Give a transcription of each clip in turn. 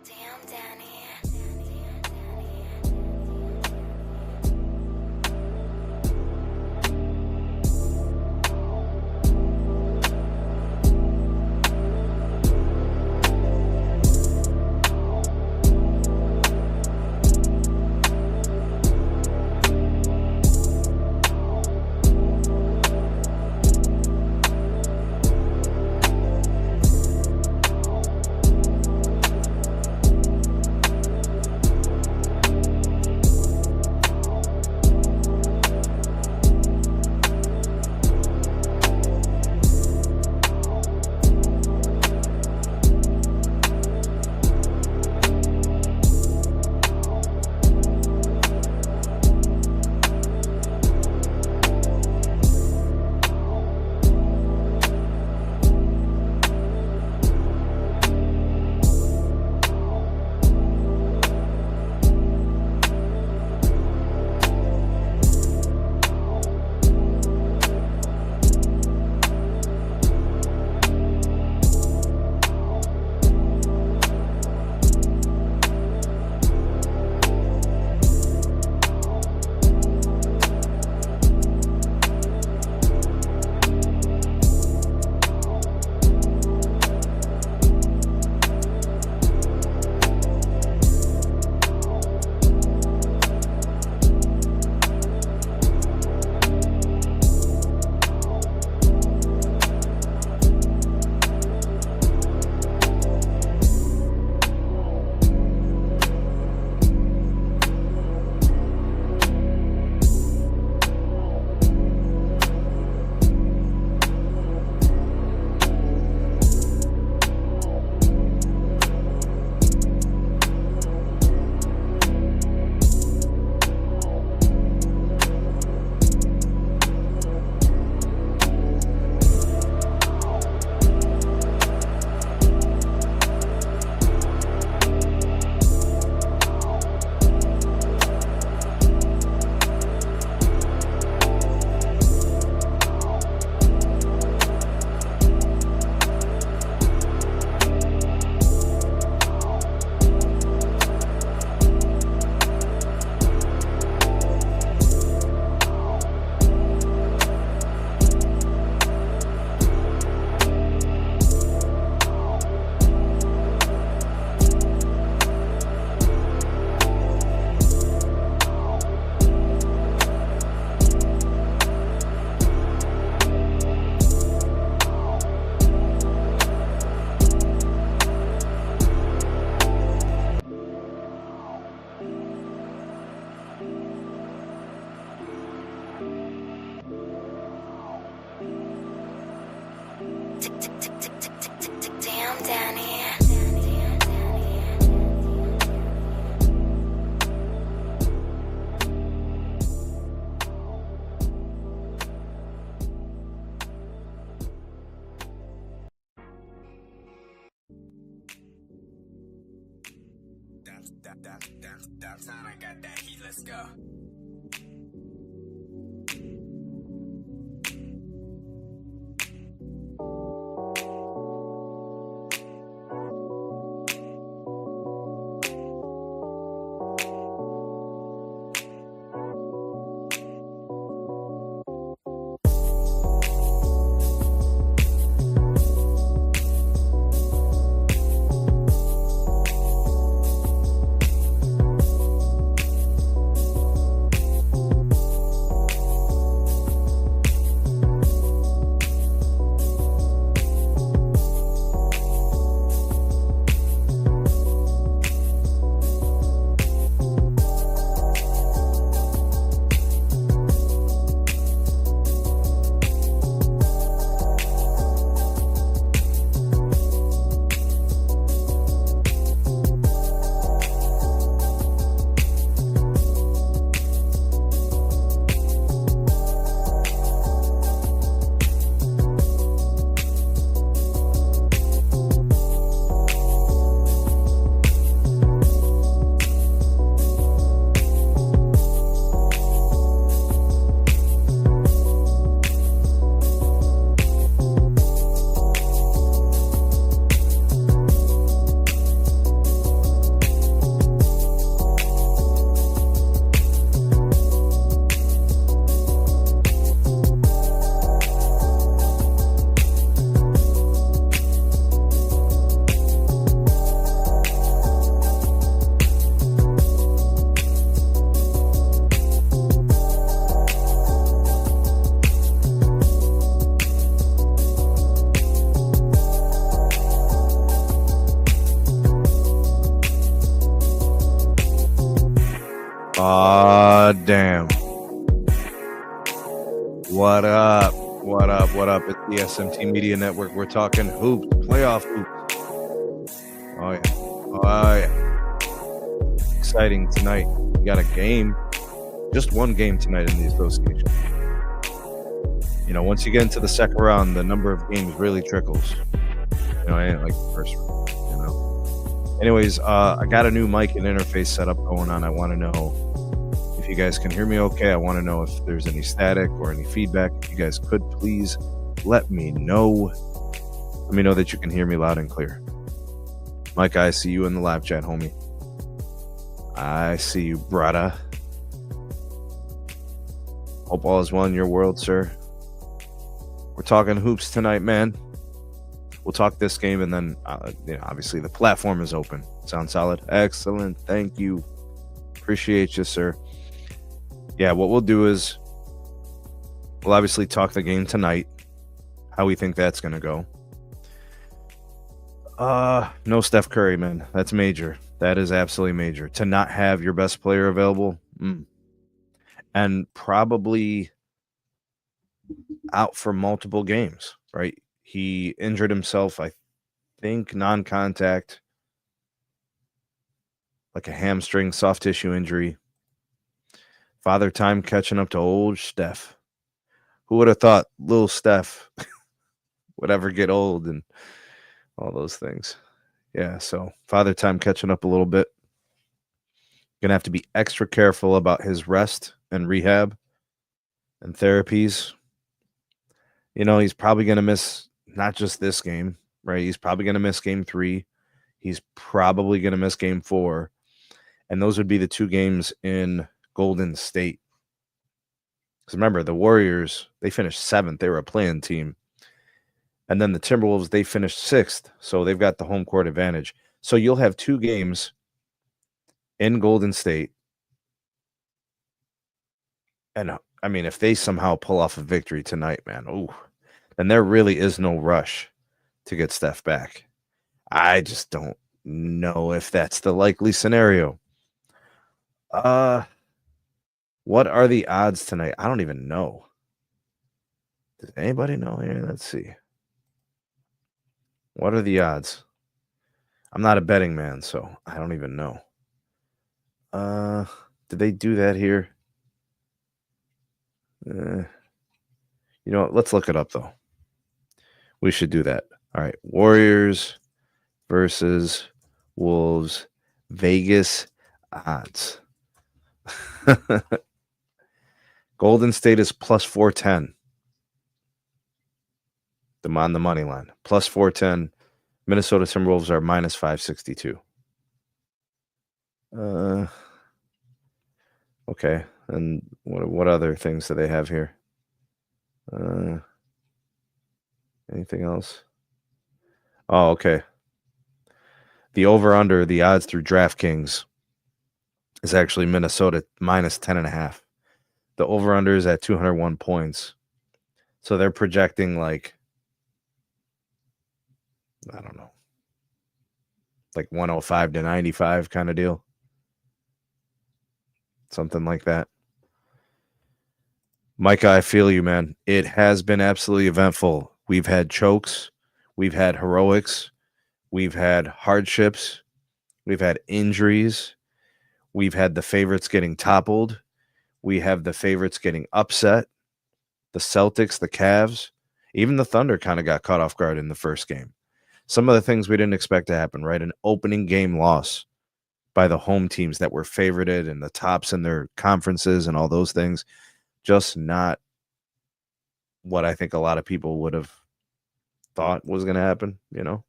Damn, Danny. Damn, Danny. Downtown, I got that heat, let's go. Damn. What up? What up? What up? It's the SMT Media Network. We're talking hoops, playoff hoops. Oh, yeah. Oh, yeah. Exciting tonight. We got a game. Just one game tonight in the association. You know, once you get into the second round, the number of games really trickles. You know, it ain't like the first round, you know. Anyways, I got a new mic and interface setup going on. I want to know if you guys can hear me okay. I want to know if there's any static or any feedback. If you guys could please let me know. Let me know that you can hear me loud and clear. Mike, I see you in the live chat, homie. I see you, brother. Hope all is well in your world, sir. We're talking hoops tonight, man. We'll talk this game, and then obviously the platform is open. Sound solid? Excellent. Thank you. Appreciate you, sir. Yeah, what we'll do is we'll obviously talk the game tonight, how we think that's going to go. No Steph Curry, man. That's major. That is absolutely major. To not have your best player available, and probably out for multiple games, right? He injured himself, I think, non-contact, like a hamstring, soft tissue injury. Father time catching up to old Steph. Who would have thought little Steph would ever get old and all those things? Yeah, so father time catching up a little bit. Gonna have to be extra careful about his rest and rehab and therapies. You know, he's probably gonna miss not just this game, right? He's probably gonna miss game 3. He's probably gonna miss game 4. And those would be the 2 games in Golden State. Because remember, the Warriors, they finished 7th. They were a play-in team. And then the Timberwolves, they finished 6th. So they've got the home court advantage. So you'll have 2 games in Golden State. And, I mean, if they somehow pull off a victory tonight, man, then there really is no rush to get Steph back. I just don't know if that's the likely scenario. What are the odds tonight? I don't even know. Does anybody know here? Let's see. What are the odds? I'm not a betting man, so I don't even know. Did they do that here? You know what? Let's look it up, though. We should do that. All right. Warriors versus Wolves. Vegas odds. Golden State is plus 410. Them on the money line. Plus 410. Minnesota Timberwolves are minus 562. Okay. And what other things do they have here? Anything else? Oh, okay. The over-under, the odds through DraftKings is actually Minnesota minus 10.5. The over-under is at 201 points. So they're projecting like, I don't know, like 105 to 95 kind of deal. Something like that. Micah, I feel you, man. It has been absolutely eventful. We've had chokes. We've had heroics. We've had hardships. We've had injuries. We've had the favorites getting toppled. We have the favorites getting upset. The Celtics, the Cavs, even the Thunder kind of got caught off guard in the first game. Some of the things we didn't expect to happen, right? An opening game loss by the home teams that were favorited and the tops in their conferences and all those things. Just not what I think a lot of people would have thought was going to happen, you know?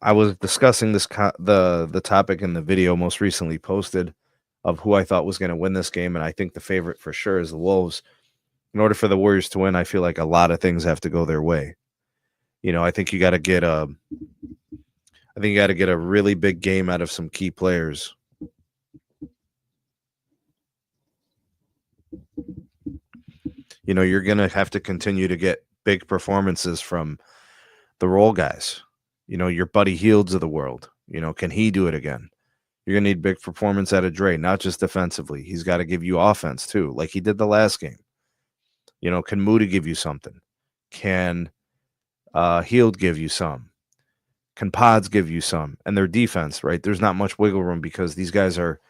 I was discussing this the topic in the video most recently posted of who I thought was going to win this game, and I think the favorite for sure is the Wolves. In order for the Warriors to win, I feel like a lot of things have to go their way. You know, I think you got to get a really big game out of some key players. You know, you're going to have to continue to get big performances from the role guys. You know, your Buddy Hields of the world, Can he do it again? You're going to need big performance out of Dre, not just defensively. He's got to give you offense too, like he did the last game. Can Moody give you something? Can Heald give you some? Can Pods give you some? And their defense, right? There's not much wiggle room because these guys are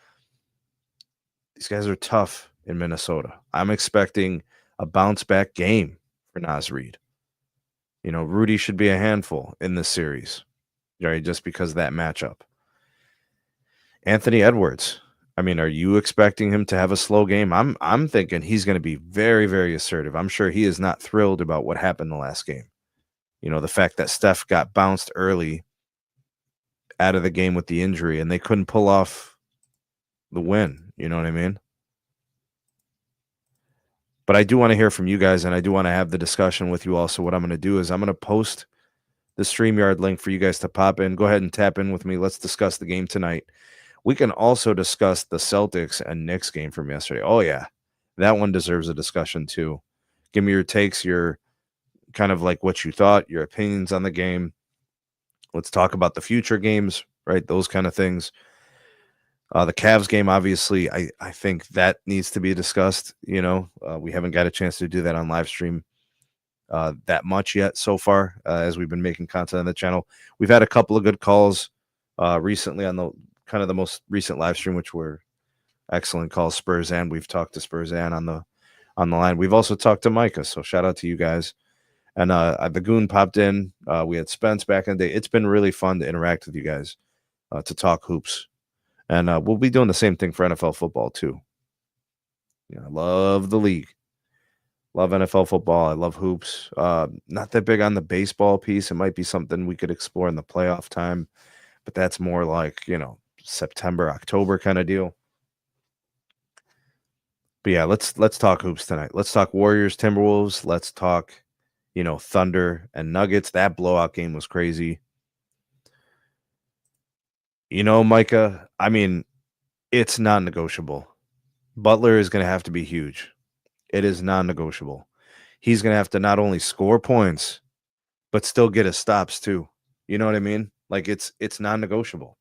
tough in Minnesota. I'm expecting a bounce back game for Naz Reid. Rudy should be a handful in this series, right? Just because of that matchup. Anthony Edwards. I mean, are you expecting him to have a slow game? I'm thinking he's going to be very, very assertive. I'm sure he is not thrilled about what happened the last game. The fact that Steph got bounced early out of the game with the injury and they couldn't pull off the win. You know what I mean? But I do want to hear from you guys, and I do want to have the discussion with you also. What I'm going to do is I'm going to post the StreamYard link for you guys to pop in. Go ahead and tap in with me. Let's discuss the game tonight. We can also discuss the Celtics and Knicks game from yesterday. Oh, yeah. That one deserves a discussion, too. Give me your takes, your kind of like what you thought, your opinions on the game. Let's talk about the future games, right? Those kind of things. The Cavs game, obviously, I think that needs to be discussed. We haven't got a chance to do that on live stream that much yet so far as we've been making content on the channel. We've had a couple of good calls recently on the kind of the most recent live stream, which were excellent calls. Spurs and we've talked to Spurs and on the line. We've also talked to Micah, so shout out to you guys. And the Goon popped in. We had Spence back in the day. It's been really fun to interact with you guys, to talk hoops. And we'll be doing the same thing for NFL football, too. I love the league. Love NFL football. I love hoops. Not that big on the baseball piece. It might be something we could explore in the playoff time. But that's more like, September, October kind of deal. But yeah, let's talk hoops tonight. Let's talk Warriors-Timberwolves. Let's talk, Thunder and Nuggets. That blowout game was crazy. Micah, I mean, it's non-negotiable. Butler is going to have to be huge. It is non-negotiable. He's going to have to not only score points, but still get his stops too. You know what I mean? Like it's non-negotiable.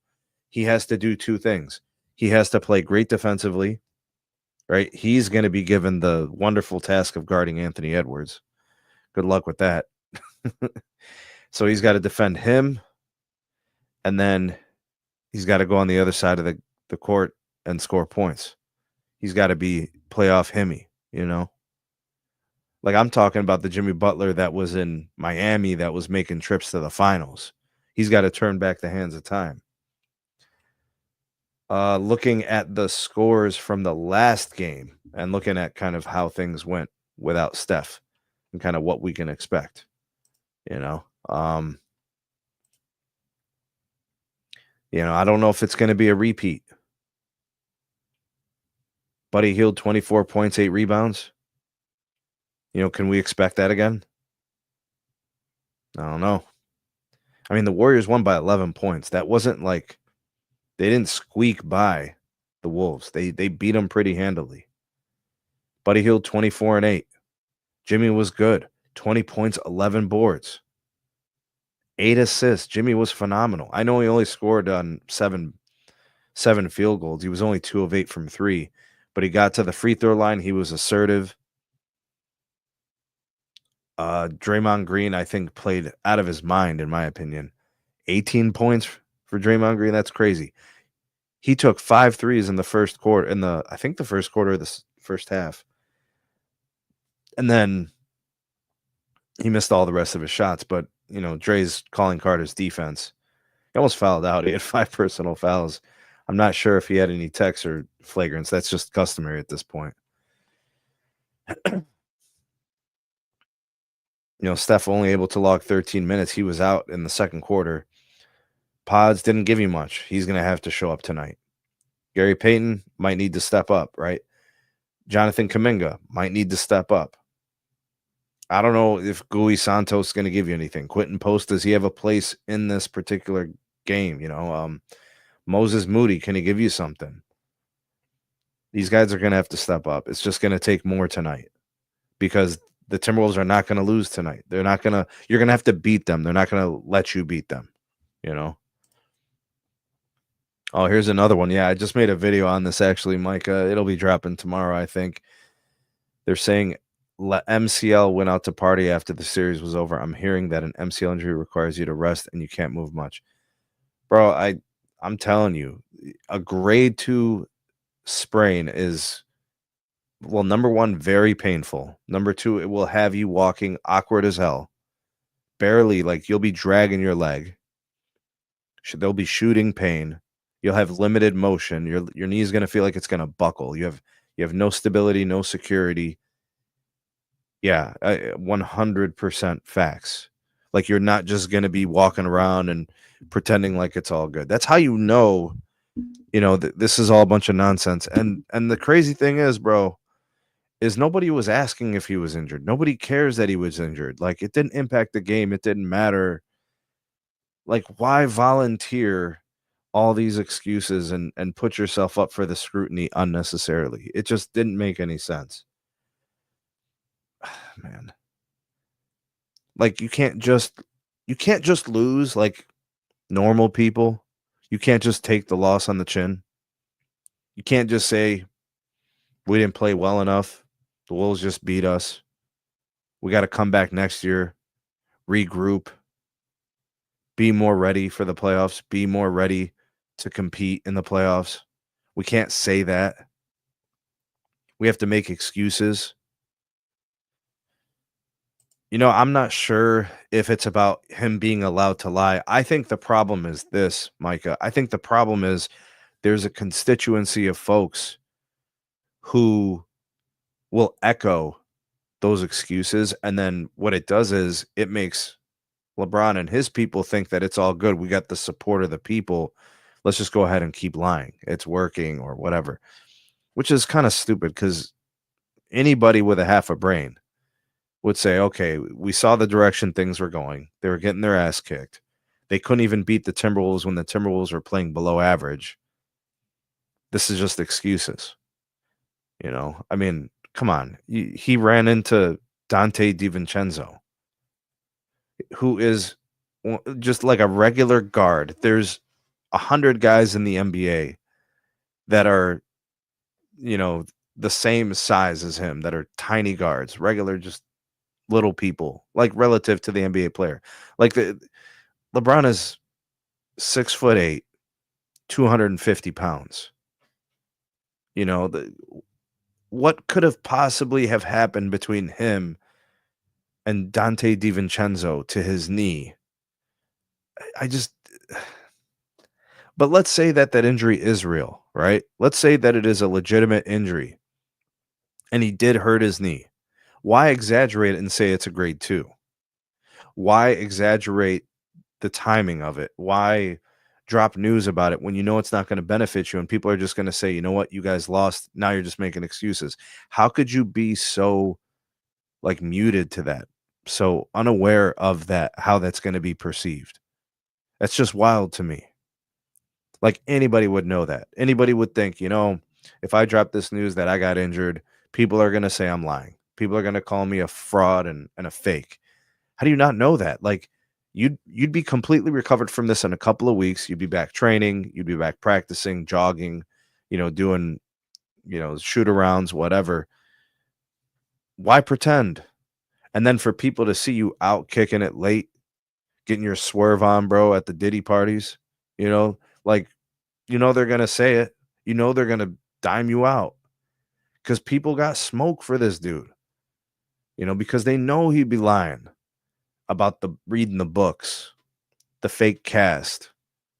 He has to do two things. He has to play great defensively, right? He's going to be given the wonderful task of guarding Anthony Edwards. Good luck with that. So he's got to defend him, and then he's got to go on the other side of the court and score points. He's got to be playoff Himmy, Like I'm talking about the Jimmy Butler that was in Miami that was making trips to the finals. He's got to turn back the hands of time. Looking at the scores from the last game and looking at kind of how things went without Steph and kind of what we can expect, I don't know if it's going to be a repeat. Buddy Hield, 24 points, 8 rebounds. Can we expect that again? I don't know. I mean, the Warriors won by 11 points. That wasn't like they didn't squeak by the Wolves. They beat them pretty handily. Buddy Hield, 24 and 8. Jimmy was good. 20 points, 11 boards. 8 assists. Jimmy was phenomenal. I know he only scored on seven field goals. He was only 2 of 8 from 3, but he got to the free throw line. He was assertive. Draymond Green, I think, played out of his mind, in my opinion. 18 points for Draymond Green. That's crazy. He took 5 threes in the first quarter, I think the first quarter of the first half. And then he missed all the rest of his shots. But, Dre's calling Carter's defense. He almost fouled out. He had 5 personal fouls. I'm not sure if he had any techs or flagrants. That's just customary at this point. Steph only able to log 13 minutes. He was out in the second quarter. Pods didn't give you much. He's going to have to show up tonight. Gary Payton might need to step up, right? Jonathan Kuminga might need to step up. I don't know if Gui Santos is going to give you anything. Quentin Post, does he have a place in this particular game? Moses Moody, can he give you something? These guys are going to have to step up. It's just going to take more tonight because the Timberwolves are not going to lose tonight. You're going to have to beat them. They're not going to let you beat them, Oh, here's another one. Yeah, I just made a video on this actually, Micah. It'll be dropping tomorrow, I think. They're saying MCL went out to party after the series was over. I'm hearing that an MCL injury requires you to rest and you can't move much. Bro, I'm telling you, a grade 2 sprain is, well, number one, very painful. Number two, it will have you walking awkward as hell. Barely, like you'll be dragging your leg. There'll be shooting pain. You'll have limited motion. Your knee's gonna feel like it's gonna buckle. You have no stability, no security. Yeah, 100% facts. Like you're not just gonna be walking around and pretending like it's all good. That's how you know this is all a bunch of nonsense. And the crazy thing is, bro, is nobody was asking if he was injured. Nobody cares that he was injured. Like it didn't impact the game. It didn't matter. Like why volunteer all these excuses and put yourself up for the scrutiny unnecessarily? It just didn't make any sense. Man. Like you can't just lose like normal people. You can't just take the loss on the chin. You can't just say we didn't play well enough. The Wolves just beat us. We got to come back next year, regroup, be more ready for the playoffs, be more ready to compete in the playoffs. We can't say that. We have to make excuses. I'm not sure if it's about him being allowed to lie. I think the problem is this, Micah. I think the problem is there's a constituency of folks who will echo those excuses. And then what it does is it makes LeBron and his people think that it's all good. We got the support of the people. Let's just go ahead and keep lying. It's working or whatever, which is kind of stupid because anybody with a half a brain would say, okay, we saw the direction things were going. They were getting their ass kicked. They couldn't even beat the Timberwolves when the Timberwolves were playing below average. This is just excuses. I mean, come on. He ran into Dante DiVincenzo, who is just like a regular guard. There's 100 guys in the NBA that are, the same size as him, that are tiny guards, regular, just little people, like relative to the NBA player. Like LeBron is 6'8", 250 pounds. What could have possibly have happened between him and Dante DiVincenzo to his knee? I just, but let's say that injury is real, right? Let's say that it is a legitimate injury and he did hurt his knee. Why exaggerate it and say it's a grade 2? Why exaggerate the timing of it? Why drop news about it when you know it's not going to benefit you and people are just going to say, you know what, you guys lost. Now you're just making excuses. How could you be so like muted to that? So unaware of that, how that's going to be perceived. That's just wild to me. Like anybody would know that. Anybody would think, if I drop this news that I got injured, people are going to say I'm lying. People are going to call me a fraud and a fake. How do you not know that? Like you'd be completely recovered from this in a couple of weeks. You'd be back training, you'd be back practicing, jogging, doing, shoot arounds, whatever. Why pretend? And then for people to see you out kicking it late, getting your swerve on, bro, at the Diddy parties, like, they're going to say it. They're going to dime you out because people got smoke for this dude, because they know he'd be lying about the reading the books, the fake cast,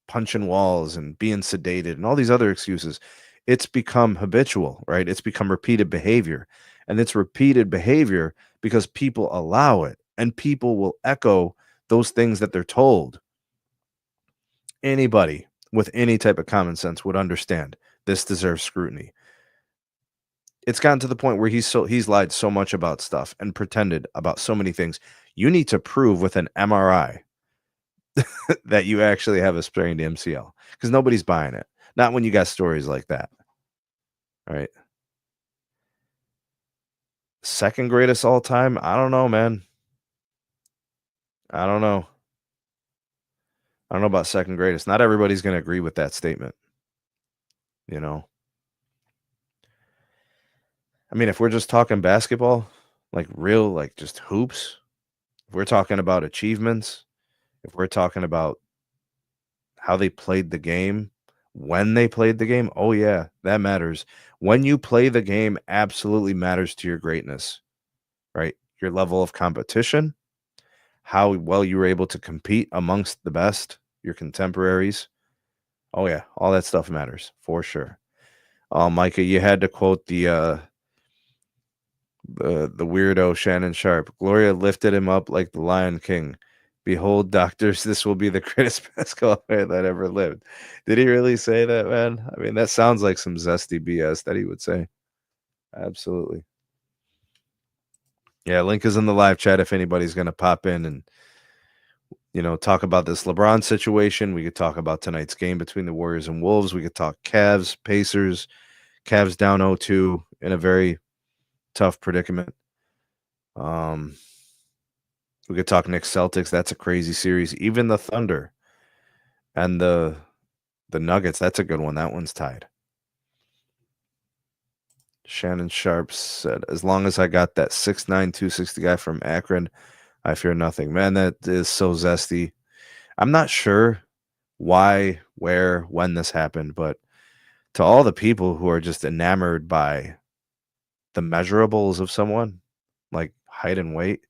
punching walls and being sedated and all these other excuses. It's become habitual, right? It's become repeated behavior. And it's repeated behavior because people allow it and people will echo those things that they're told. Anybody with any type of common sense would understand this deserves scrutiny. It's gotten to the point where he's lied so much about stuff and pretended about so many things. You need to prove with an MRI that you actually have a sprained MCL because nobody's buying it. Not when you got stories like that. All right. Second greatest all time? I don't know, man. I don't know. I don't know about second greatest. Not everybody's going to agree with that statement. you know. I mean, if we're just talking basketball, like real, like just hoops, if we're talking about achievements, if we're talking about how they played the game, when they played the game, oh yeah, that matters. When you play the game absolutely matters to your greatness, right? Your level of competition, how well you were able to compete amongst the best, your contemporaries. Oh yeah, all that stuff matters for sure. Micah, you had to quote the weirdo Shannon Sharp. Gloria lifted him up like the Lion King. Behold, doctors, this will be the greatest basketball player that ever lived. Did he really say that, man? I mean, that sounds like some zesty BS that he would say. Absolutely. Yeah, link is in the live chat if anybody's going to pop in and, talk about this LeBron situation. We could talk about tonight's game between the Warriors and Wolves. We could talk Cavs, Pacers. Cavs down 0-2 in a very tough predicament. We could talk Knicks Celtics. That's a crazy series. Even the Thunder and the Nuggets. That's a good one. That one's tied. Shannon Sharp said, as long as I got that 6'9", 260 guy from Akron, I fear nothing. Man, that is so zesty. I'm not sure why, where, when this happened, but to all the people who are just enamored by the measurables of someone, like height and weight,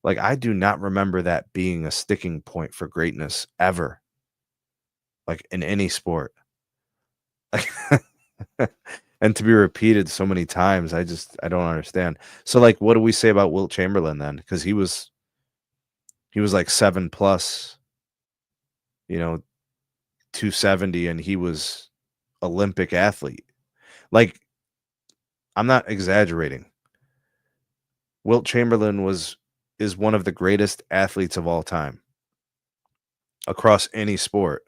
like I do not remember that being a sticking point for greatness ever, like in any sport. Like, and to be repeated so many times, I don't understand. So like, what do we say about Wilt Chamberlain then? Because he was like 7+, 270, and he was Olympic athlete. Like, I'm not exaggerating. Wilt Chamberlain is one of the greatest athletes of all time across any sport.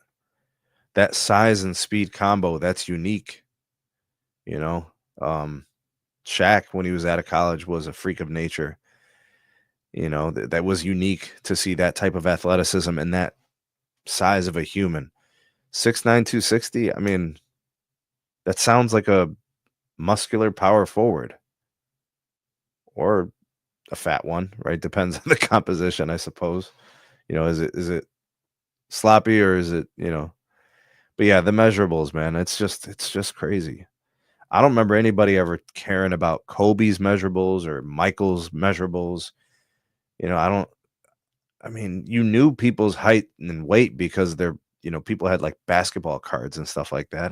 That size and speed combo, that's unique. Shaq, when he was out of college, was a freak of nature. That was unique to see that type of athleticism and that size of a human. 6'9", 260, I mean, that sounds like a muscular power forward or a fat one, right? Depends on the composition, I suppose. Is it sloppy or is it, but yeah, the measurables, man, it's just crazy. I don't remember anybody ever caring about Kobe's measurables or Michael's measurables. I mean, you knew people's height and weight because people had like basketball cards and stuff like that.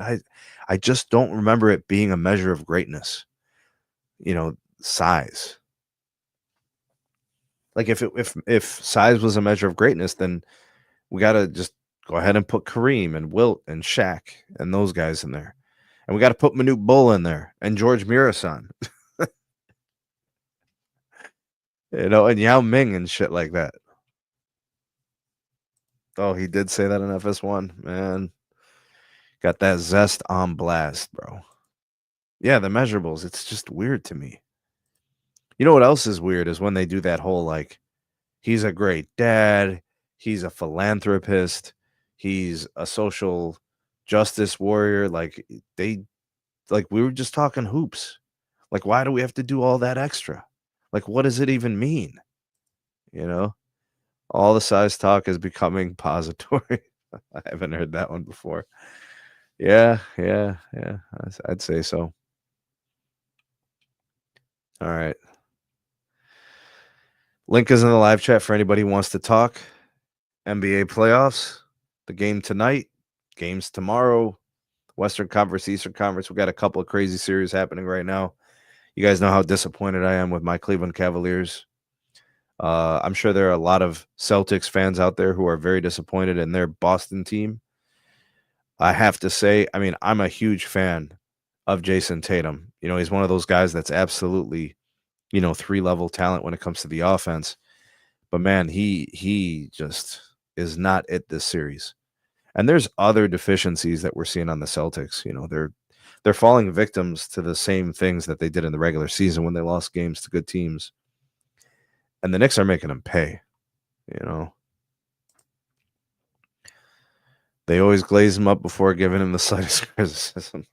I just don't remember it being a measure of greatness, size. Like if size was a measure of greatness, then we got to just go ahead and put Kareem and Wilt and Shaq and those guys in there. And we got to put Manute Bol in there and George Mirasan, and Yao Ming and shit like that. Oh, he did say that in FS1, man. Got that zest on blast, bro. Yeah, the measurables. It's just weird to me. You know what else is weird is when they do that whole like, he's a great dad, he's a philanthropist, he's a social justice warrior. Like we were just talking hoops. Like, why do we have to do all that extra? Like, what does it even mean? All the size talk is becoming pository. I haven't heard that one before. Yeah. I'd say so. All right. Link is in the live chat for anybody who wants to talk. NBA playoffs, the game tonight, games tomorrow, Western Conference, Eastern Conference. We got a couple of crazy series happening right now. You guys know how disappointed I am with my Cleveland Cavaliers. I'm sure there are a lot of Celtics fans out there who are very disappointed in their Boston team. I have to say, I mean, I'm a huge fan of Jason Tatum. He's one of those guys that's absolutely, 3-level talent when it comes to the offense. But man, he just is not it this series. And there's other deficiencies that we're seeing on the Celtics. They're falling victims to the same things that they did in the regular season when they lost games to good teams. And the Knicks are making them pay. They always glaze him up before giving him the slightest criticism.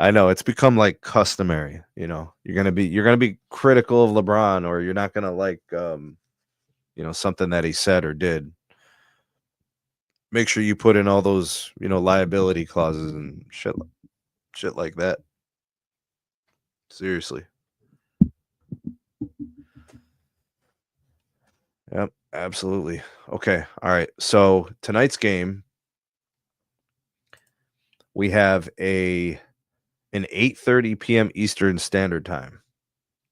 I know it's become like customary. You're gonna be critical of LeBron, or you're not gonna like something that he said or did. Make sure you put in all those liability clauses and shit like that. Seriously. Yep, absolutely. Okay, all right. So tonight's game, we have an 8:30 p.m. Eastern Standard Time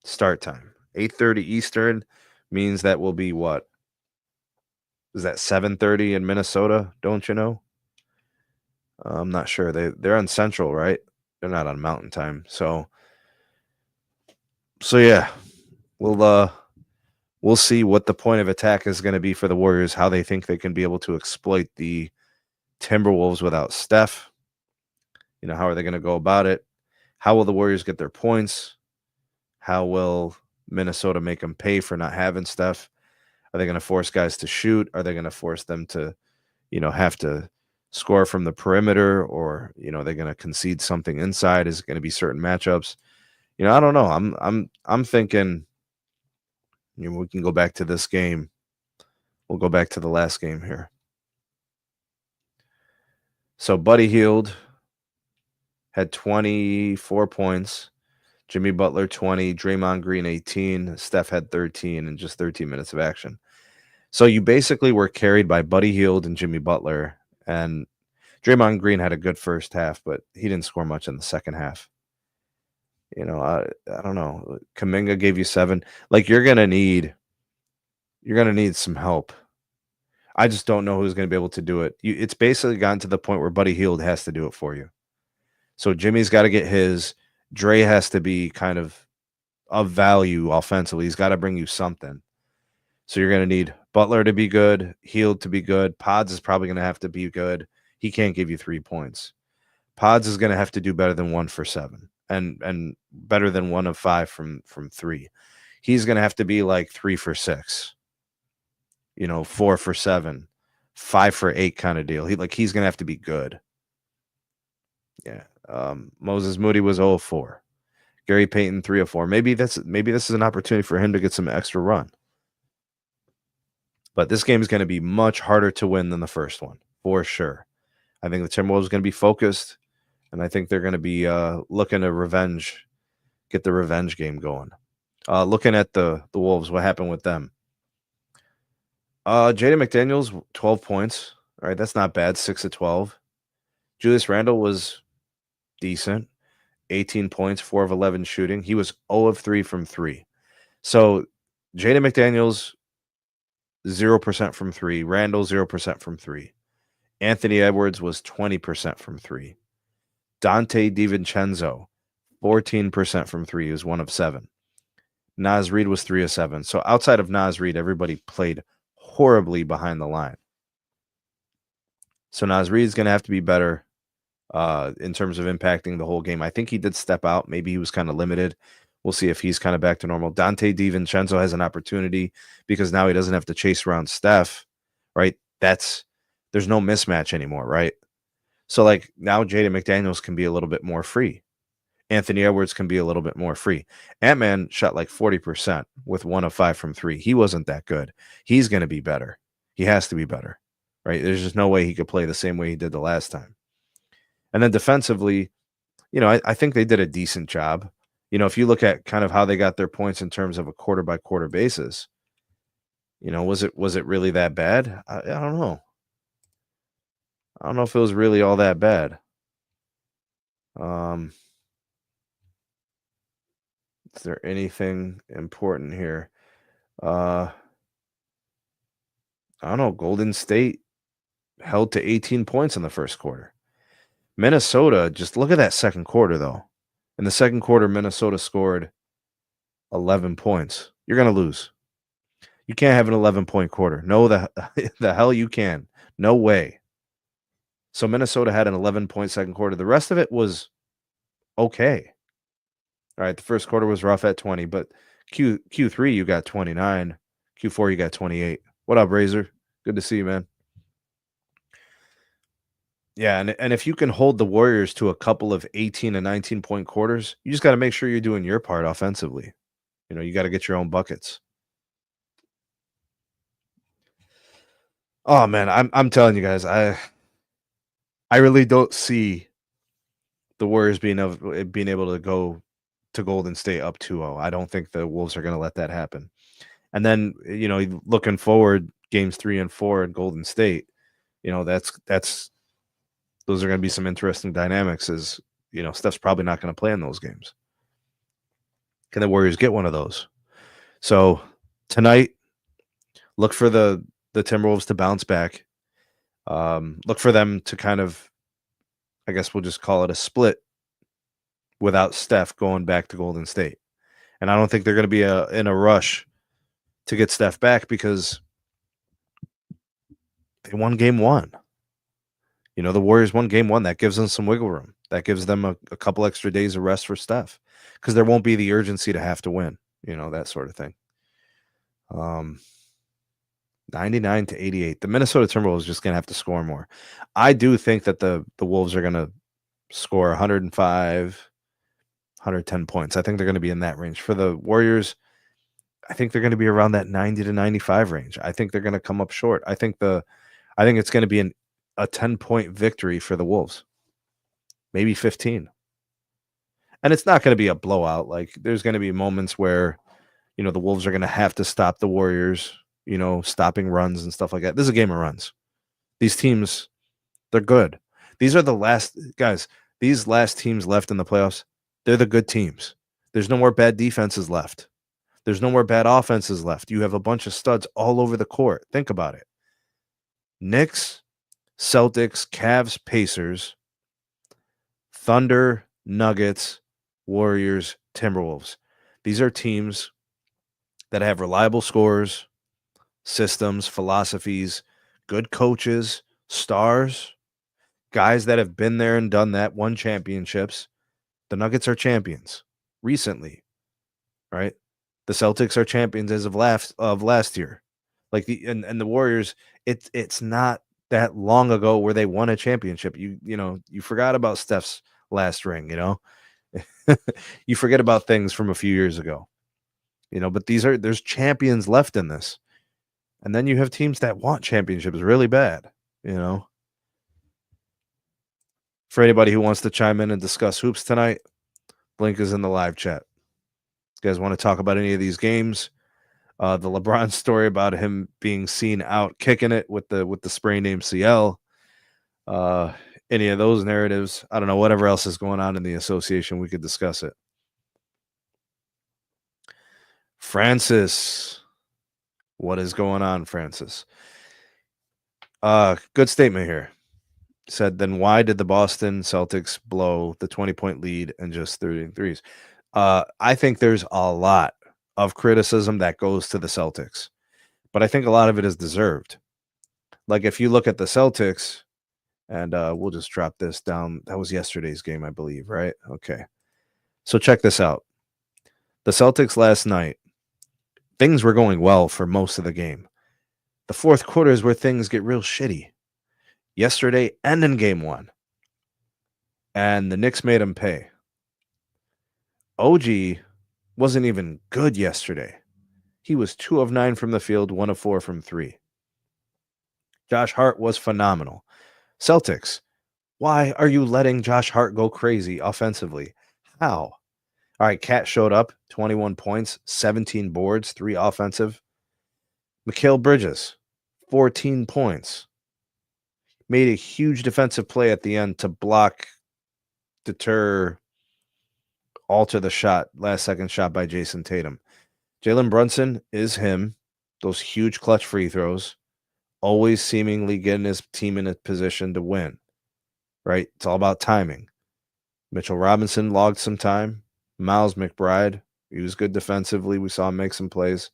start time. 8:30 Eastern means that will be what? Is that 7:30 in Minnesota? Don't you know? I'm not sure. They're on Central, right? They're not on Mountain Time. So yeah, we'll see what the point of attack is going to be for the Warriors. How they think they can be able to exploit the Timberwolves without Steph. How are they going to go about it? How will the Warriors get their points? How will Minnesota make them pay for not having Steph? Are they going to force guys to shoot? Are they going to force them to, have to score from the perimeter, or they're going to concede something inside? Is it going to be certain matchups? I don't know. I'm thinking. We can go back to this game. We'll go back to the last game here. So Buddy Hield had 24 points. Jimmy Butler 20, Draymond Green 18, Steph had 13 in just 13 minutes of action. So you basically were carried by Buddy Hield and Jimmy Butler, and Draymond Green had a good first half, but he didn't score much in the second half. I don't know. Kuminga gave you 7. Like you're gonna need some help. I just don't know who's gonna be able to do it. It's basically gotten to the point where Buddy Hield has to do it for you. So Jimmy's got to get his. Dre has to be kind of value offensively. He's got to bring you something. So you're going to need Butler to be good, Hield to be good. Pods is probably going to have to be good. He can't give you 3 points. Pods is going to have to do better than 1 for 7 and better than 1 of 5 from 3. He's going to have to be like 3 for 6. 4 for 7, 5 for 8 kind of deal. He's going to have to be good. Yeah. Moses Moody was 0 of 4. Gary Payton 3 of 4. Maybe this is an opportunity for him to get some extra run. But this game is going to be much harder to win than the first one, for sure. I think the Timberwolves are going to be focused, and I think they're going to be looking to get the revenge game going. Looking at the Wolves, what happened with them? Jaden McDaniels, 12 points. All right, that's not bad. 6 of 12. Julius Randle was decent. 18 points, 4 of 11 shooting. He was 0 of 3 from 3. So Jaden McDaniels, 0% from 3. Randall, 0% from 3. Anthony Edwards was 20% from 3. Dante DiVincenzo, 14% from 3. He was 1 of 7. Naz Reid was 3 of 7. So outside of Naz Reid, everybody played horribly behind the line. So Naz Reid is going to have to be better in terms of impacting the whole game. I think he did step out. Maybe he was kind of limited. We'll see if he's kind of back to normal. Dante DiVincenzo has an opportunity because now he doesn't have to chase around Steph, right? There's no mismatch anymore, right? So like now Jaden McDaniels can be a little bit more free. Anthony Edwards can be a little bit more free. Ant-Man shot like 40% with 1 of 5 from 3. He wasn't that good. He's going to be better. He has to be better, right? There's just no way he could play the same way he did the last time. And then defensively, I think they did a decent job. If you look at kind of how they got their points in terms of a quarter by quarter basis, was it really that bad? I don't know. I don't know if it was really all that bad. Is there anything important here? I don't know. Golden State held to 18 points in the first quarter. Minnesota, just look at that second quarter, though. In the second quarter, Minnesota scored 11 points. You're going to lose. You can't have an 11-point quarter. No, the hell you can. No way. So Minnesota had an 11-point second quarter. The rest of it was okay. All right, the first quarter was rough at 20, but Q3 you got 29. Q4 you got 28. What up, Razor? Good to see you, man. Yeah, and if you can hold the Warriors to a couple of 18 and 19-point quarters, you just got to make sure you're doing your part offensively. You got to get your own buckets. Oh man, I'm telling you guys, I really don't see the Warriors being able to go to Golden State up 2-0. I don't think the Wolves are going to let that happen. And then, looking forward, games 3 and 4 at Golden State, that's those are going to be some interesting dynamics. As Steph's probably not going to play in those games. Can the Warriors get one of those? So tonight, look for the Timberwolves to bounce back. Look for them to kind of, I guess we'll just call it a split without Steph going back to Golden State. And I don't think they're going to be in a rush to get Steph back because they won game 1. The Warriors won game 1. That gives them some wiggle room. That gives them a couple extra days of rest for Steph because there won't be the urgency to have to win, that sort of thing. 99-88. The Minnesota Timberwolves just going to have to score more. I do think that the Wolves are going to score 105, 110 points. I think they're going to be in that range. For the Warriors, I think they're going to be around that 90 to 95 range. I think they're going to come up short. I think it's going to be a 10-point victory for the Wolves. Maybe 15. And it's not going to be a blowout. Like, there's going to be moments where, the Wolves are going to have to stop the Warriors, stopping runs and stuff like that. This is a game of runs. These teams, they're good. These are the last guys. These last teams left in the playoffs, they're the good teams. There's no more bad defenses left. There's no more bad offenses left. You have a bunch of studs all over the court. Think about it. Knicks, Celtics, Cavs, Pacers, Thunder, Nuggets, Warriors, Timberwolves. These are teams that have reliable scores, systems, philosophies, good coaches, stars, guys that have been there and done that, won championships. The Nuggets are champions recently, right? The Celtics are champions as of last year. Like the Warriors, it's not that long ago where they won a championship. You forgot about Steph's last ring, You forget about things from a few years ago. But there's champions left in this. And then you have teams that want championships really bad, For anybody who wants to chime in and discuss hoops tonight, link is in the live chat. You guys want to talk about any of these games? The LeBron story about him being seen out kicking it with the sprained MCL. Any of those narratives, I don't know, whatever else is going on in the association, we could discuss it. Francis, what is going on, Francis? Good statement here. Said, then why did the Boston Celtics blow the 20-point lead and just 33s? I think there's a lot of criticism that goes to the Celtics, but I think a lot of it is deserved. Like, if you look at the Celtics, and we'll just drop this down. That was yesterday's game, I believe, right? Okay. So check this out. The Celtics last night, things were going well for most of the game. The fourth quarter is where things get real shitty. Yesterday and in game 1. And the Knicks made them pay. OG wasn't even good yesterday. He was 2 of 9 from the field, 1 of 4 from 3. Josh Hart was phenomenal. Celtics, why are you letting Josh Hart go crazy offensively? How? All right, Cat showed up, 21 points, 17 boards, 3 offensive. Mikal Bridges, 14 points. Made a huge defensive play at the end to block, deter, alter the shot, last-second shot by Jason Tatum. Jalen Brunson is him. Those huge clutch free throws, always seemingly getting his team in a position to win, right? It's all about timing. Mitchell Robinson logged some time. Miles McBride, he was good defensively. We saw him make some plays.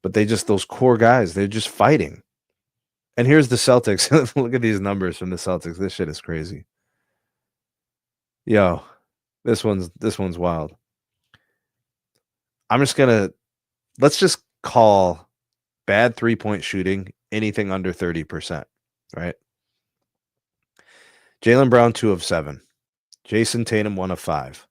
But those core guys, they're just fighting. And here's the Celtics. Look at these numbers from the Celtics. This shit is crazy. Yo, this one's wild. Let's just call bad 3-point shooting anything under 30%, right? Jaylen Brown, 2 of 7. Jason Tatum, 1 of 5.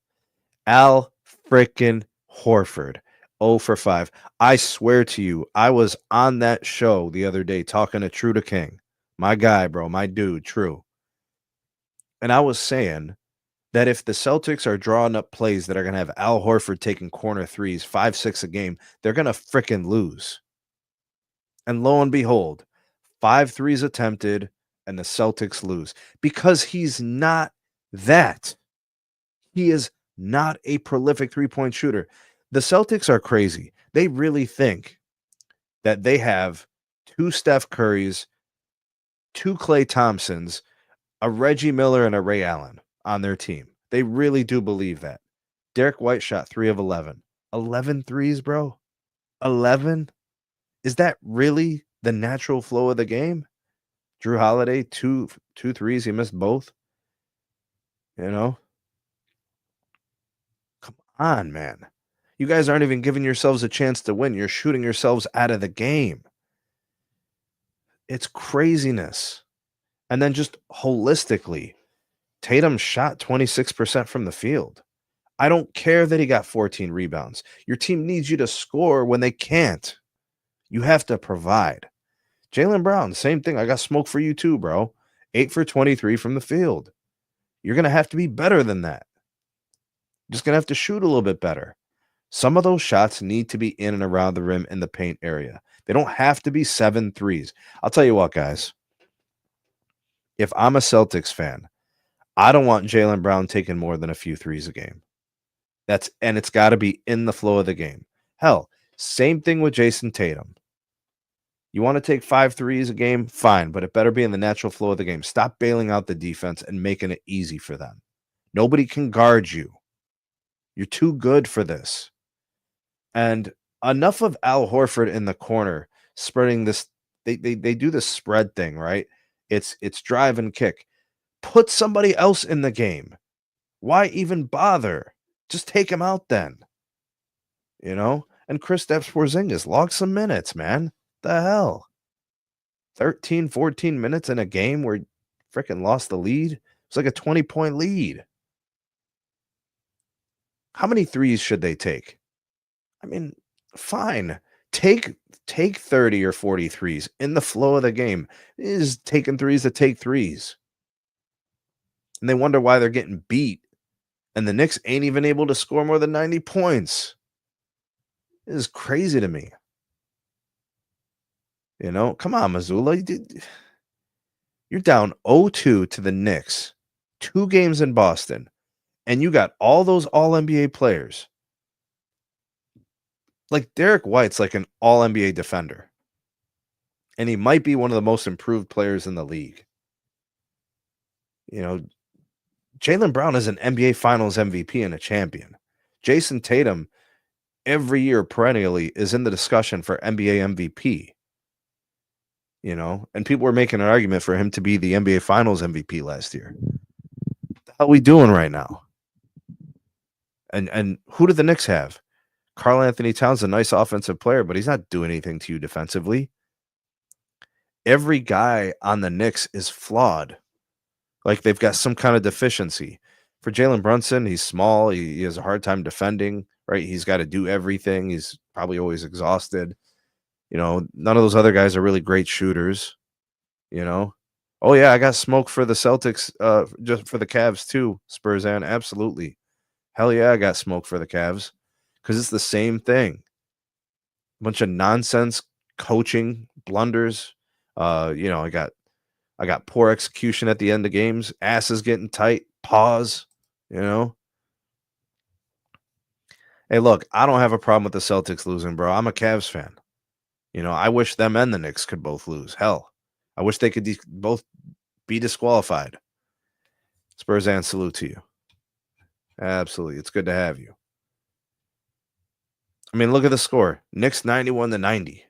Al frickin' Horford, 0 for 5. I swear to you, I was on that show the other day talking to True to King. My guy, bro, my dude, True. And I was saying that if the Celtics are drawing up plays that are going to have Al Horford taking corner threes, 5, 6 a game, they're going to frickin' lose. And lo and behold, 5 threes attempted, and the Celtics lose because he's not that. He is not a prolific three-point shooter. The Celtics are crazy. They really think that they have 2 Steph Currys, 2 Klay Thompsons, a Reggie Miller, and a Ray Allen on their team. They really do believe that. Derek White shot 3 of 11. 11 threes, bro? 11? Is that really the natural flow of the game? Drew Holiday, two threes. He missed both. You know? Come on, man. You guys aren't even giving yourselves a chance to win. You're shooting yourselves out of the game. It's craziness. And then just holistically, Tatum shot 26% from the field. I don't care that he got 14 rebounds. Your team needs you to score when they can't. You have to provide. Jaylen Brown, same thing. I got smoke for you too, bro. 8 for 23 from the field. You're going to have to be better than that. Just going to have to shoot a little bit better. Some of those shots need to be in and around the rim in the paint area. They don't have to be 7 threes. I'll tell you what, guys. If I'm a Celtics fan, I don't want Jaylen Brown taking more than a few threes a game. And it's got to be in the flow of the game. Hell, same thing with Jason Tatum. You want to take 5 threes a game? Fine, but it better be in the natural flow of the game. Stop bailing out the defense and making it easy for them. Nobody can guard you. You're too good for this. And enough of Al Horford in the corner spreading this. They do this spread thing, right? It's drive and kick. Put somebody else in the game. Why even bother? Just take him out then. You know? And Kristaps Porzingis, log some minutes, man. The hell? 13, 14 minutes in a game where you freaking lost the lead? It's like a 20-point lead. How many threes should they take? I mean, fine. Take 30 or 40 threes in the flow of the game. It is taking threes to take threes. And they wonder why they're getting beat. And the Knicks ain't even able to score more than 90 points. This is crazy to me. You know, come on, Missoula. You're down 0-2 to the Knicks. 2 games in Boston. And you got all those all-NBA players. Like Derek White's like an all-NBA defender. And he might be one of the most improved players in the league. You know, Jaylen Brown is an NBA Finals MVP and a champion. Jason Tatum, every year perennially, is in the discussion for NBA MVP. You know, and people were making an argument for him to be the NBA Finals MVP last year. What the hell are we doing right now? And who do the Knicks have? Karl Anthony Towns, a nice offensive player, but he's not doing anything to you defensively. Every guy on the Knicks is flawed. Like they've got some kind of deficiency. For Jalen Brunson, he's small. He has a hard time defending, right? He's got to do everything. He's probably always exhausted. You know, none of those other guys are really great shooters. You know? Oh, yeah, I got smoke for the Celtics, just for the Cavs too, Spurzan. Absolutely. Hell yeah, I got smoke for the Cavs. Because it's the same thing. A bunch of nonsense coaching blunders. You know, I got poor execution at the end of games. Asses getting tight. Pause. You know. Hey, look, I don't have a problem with the Celtics losing, bro. I'm a Cavs fan. You know, I wish them and the Knicks could both lose. Hell, I wish they could both be disqualified. Spurzan, salute to you. Absolutely. It's good to have you. I mean, look at the score. Knicks 91-90.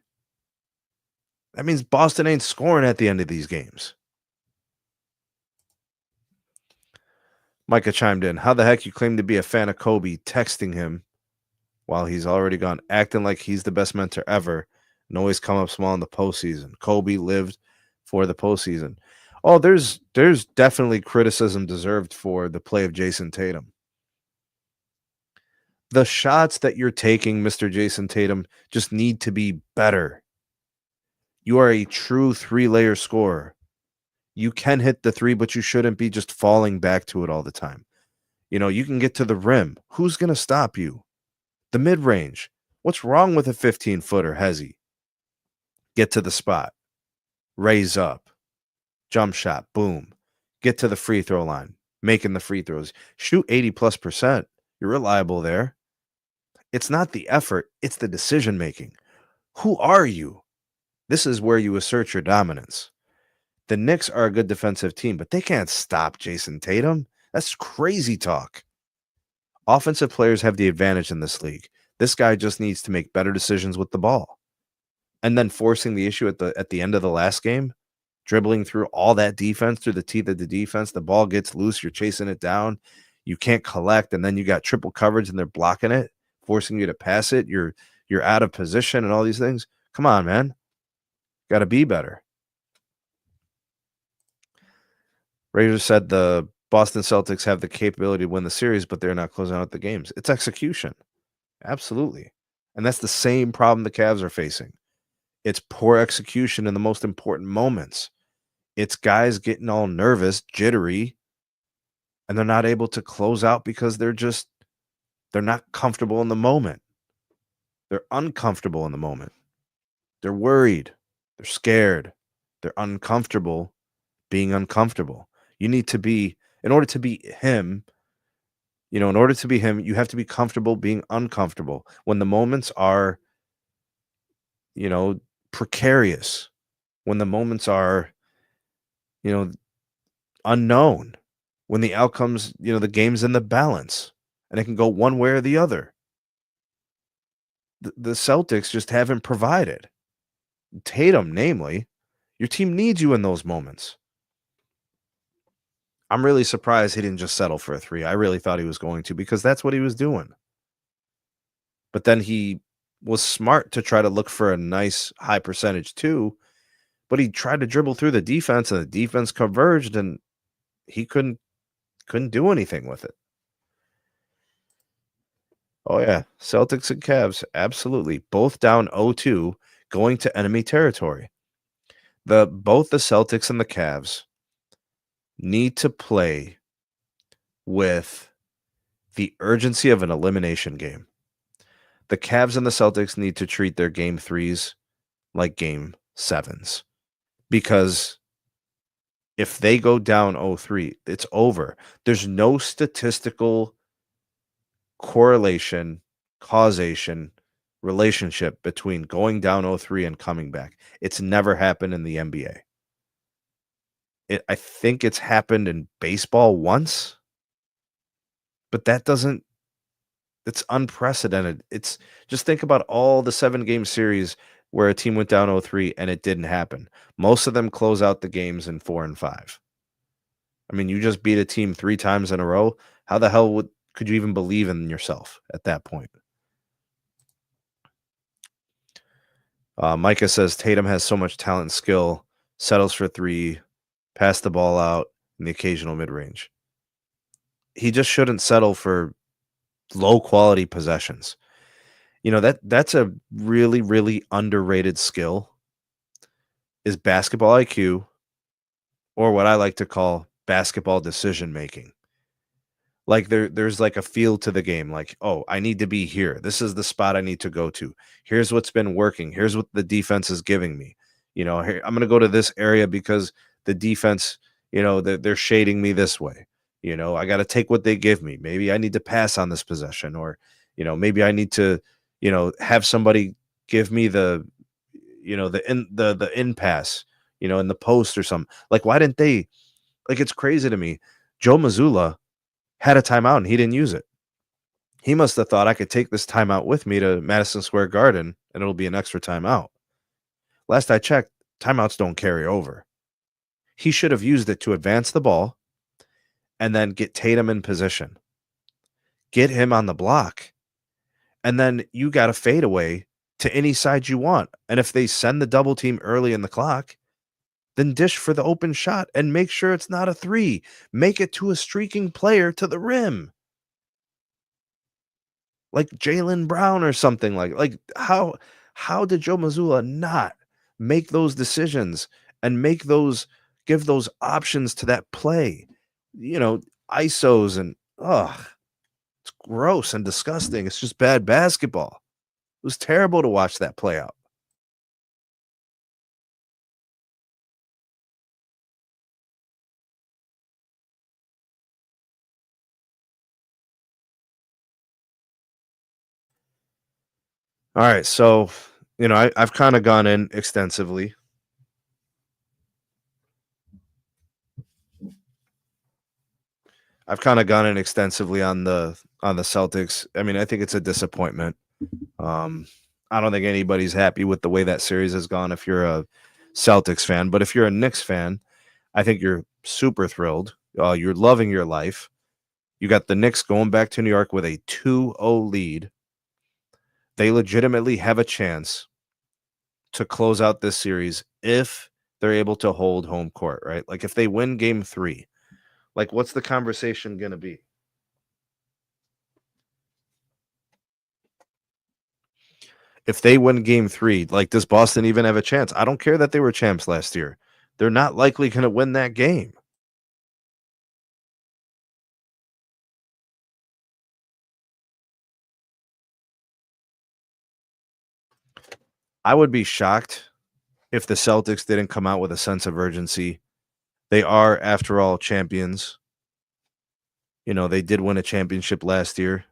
That means Boston ain't scoring at the end of these games. Micah chimed in. How the heck you claim to be a fan of Kobe, texting him while he's already gone, acting like he's the best mentor ever, and always come up small in the postseason. Kobe lived for the postseason. Oh, there's definitely criticism deserved for the play of Jason Tatum. The shots that you're taking, Mr. Jason Tatum, just need to be better. You are a true three-layer scorer. You can hit the three, but you shouldn't be just falling back to it all the time. You can get to the rim. Who's going to stop you? The mid-range. What's wrong with a 15-footer, Hezzy? Get to the spot. Raise up. Jump shot. Boom. Get to the free throw line. Making the free throws. Shoot 80+%. You're reliable there. It's not the effort. It's the decision making. Who are you? This is where you assert your dominance. The Knicks are a good defensive team, but they can't stop Jason Tatum. That's crazy talk. Offensive players have the advantage in this league. This guy just needs to make better decisions with the ball. And then forcing the issue at the end of the last game, dribbling through all that defense, through the teeth of the defense, the ball gets loose, you're chasing it down, you can't collect, and then you got triple coverage and they're blocking it, forcing you to pass it, you're out of position and all these things. Come on, man. Got to be better. Razor said the Boston Celtics have the capability to win the series, but they're not closing out the games. It's execution. Absolutely. And that's the same problem the Cavs are facing. It's poor execution in the most important moments. It's guys getting all nervous, jittery, and they're not able to close out because they're not comfortable in the moment. They're uncomfortable in the moment. They're worried. They're scared. They're uncomfortable being uncomfortable. You need to be, in order to be him, you have to be comfortable being uncomfortable. When the moments are, precarious, when the moments are, unknown, when the outcomes, the game's in the balance and it can go one way or the other. The Celtics just haven't provided. Tatum, namely, your team needs you in those moments. I'm really surprised he didn't just settle for a three. I really thought he was going to, because that's what he was doing. But then he was smart to try to look for a nice high percentage too. But he tried to dribble through the defense, and the defense converged, and he couldn't do anything with it. Oh yeah, Celtics and Cavs, absolutely. Both down 0-2, going to enemy territory. Both the Celtics and the Cavs need to play with the urgency of an elimination game. The Cavs and the Celtics need to treat their game threes like game sevens, because if they go down 0-3, it's over. There's no statistical correlation, causation, relationship between going down 0-3 and coming back. It's never happened in the NBA. I think it's happened in baseball once, but it's unprecedented. It's just, think about all the 7-game series where a team went down 0-3 and it didn't happen. Most of them close out the games in 4 and 5. I mean, you just beat a team 3 times in a row. How the hell could you even believe in yourself at that point? Micah says Tatum has so much talent and skill, settles for 3, pass the ball out in the occasional mid-range. He just shouldn't settle for low-quality possessions. That's a really, really underrated skill, is basketball IQ, or what I like to call basketball decision-making. Like there's like a feel to the game. Like, oh, I need to be here. This is the spot I need to go to. Here's what's been working. Here's what the defense is giving me. Here, I'm going to go to this area because the defense, they're shading me this way. I got to take what they give me. Maybe I need to pass on this possession, or, maybe I need to, have somebody give me the in pass, in the post or something. Like, why didn't they? Like, it's crazy to me. Joe Mazzulla had a timeout and he didn't use it. He must have thought, I could take this timeout with me to Madison Square Garden and it'll be an extra timeout. Last I checked, timeouts don't carry over. He should have used it to advance the ball and then get Tatum in position. Get him on the block. And then you got a fadeaway to any side you want. And if they send the double team early in the clock, then dish for the open shot and make sure it's not a three. Make it to a streaking player to the rim, like Jalen Brown or something like how did Joe Mazzulla not make those decisions and give those options to that play? You know, ISOs and it's gross and disgusting. It's just bad basketball. It was terrible to watch that play out. All right, so I've kind of gone in extensively. I've kind of gone in extensively on the Celtics. I mean, I think it's a disappointment. Um, I don't think anybody's happy with the way that series has gone if you're a Celtics fan, but if you're a Knicks fan, I think you're super thrilled. You're loving your life. You got the Knicks going back to New York with a 2-0 lead. They legitimately have a chance to close out this series if they're able to hold home court, right? Like if they win game 3, like what's the conversation going to be? If they win game 3, like does Boston even have a chance? I don't care that they were champs last year. They're not likely going to win that game. I would be shocked if the Celtics didn't come out with a sense of urgency. They are, after all, champions. They did win a championship last year.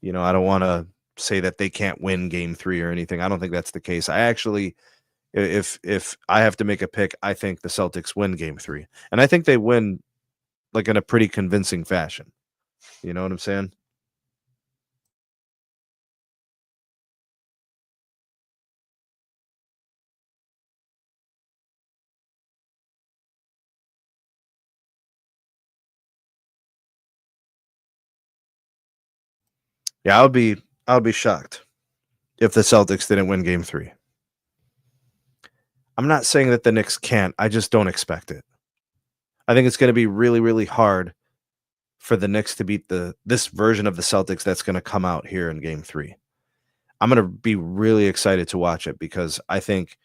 I don't want to say that they can't win game 3 or anything. I don't think that's the case. I actually, if I have to make a pick, I think the Celtics win game 3. And I think they win like in a pretty convincing fashion. You know what I'm saying? Yeah, I would be shocked if the Celtics didn't win game 3. I'm not saying that the Knicks can't. I just don't expect it. I think it's going to be really, really hard for the Knicks to beat this version of the Celtics that's going to come out here in game 3. I'm going to be really excited to watch it because I think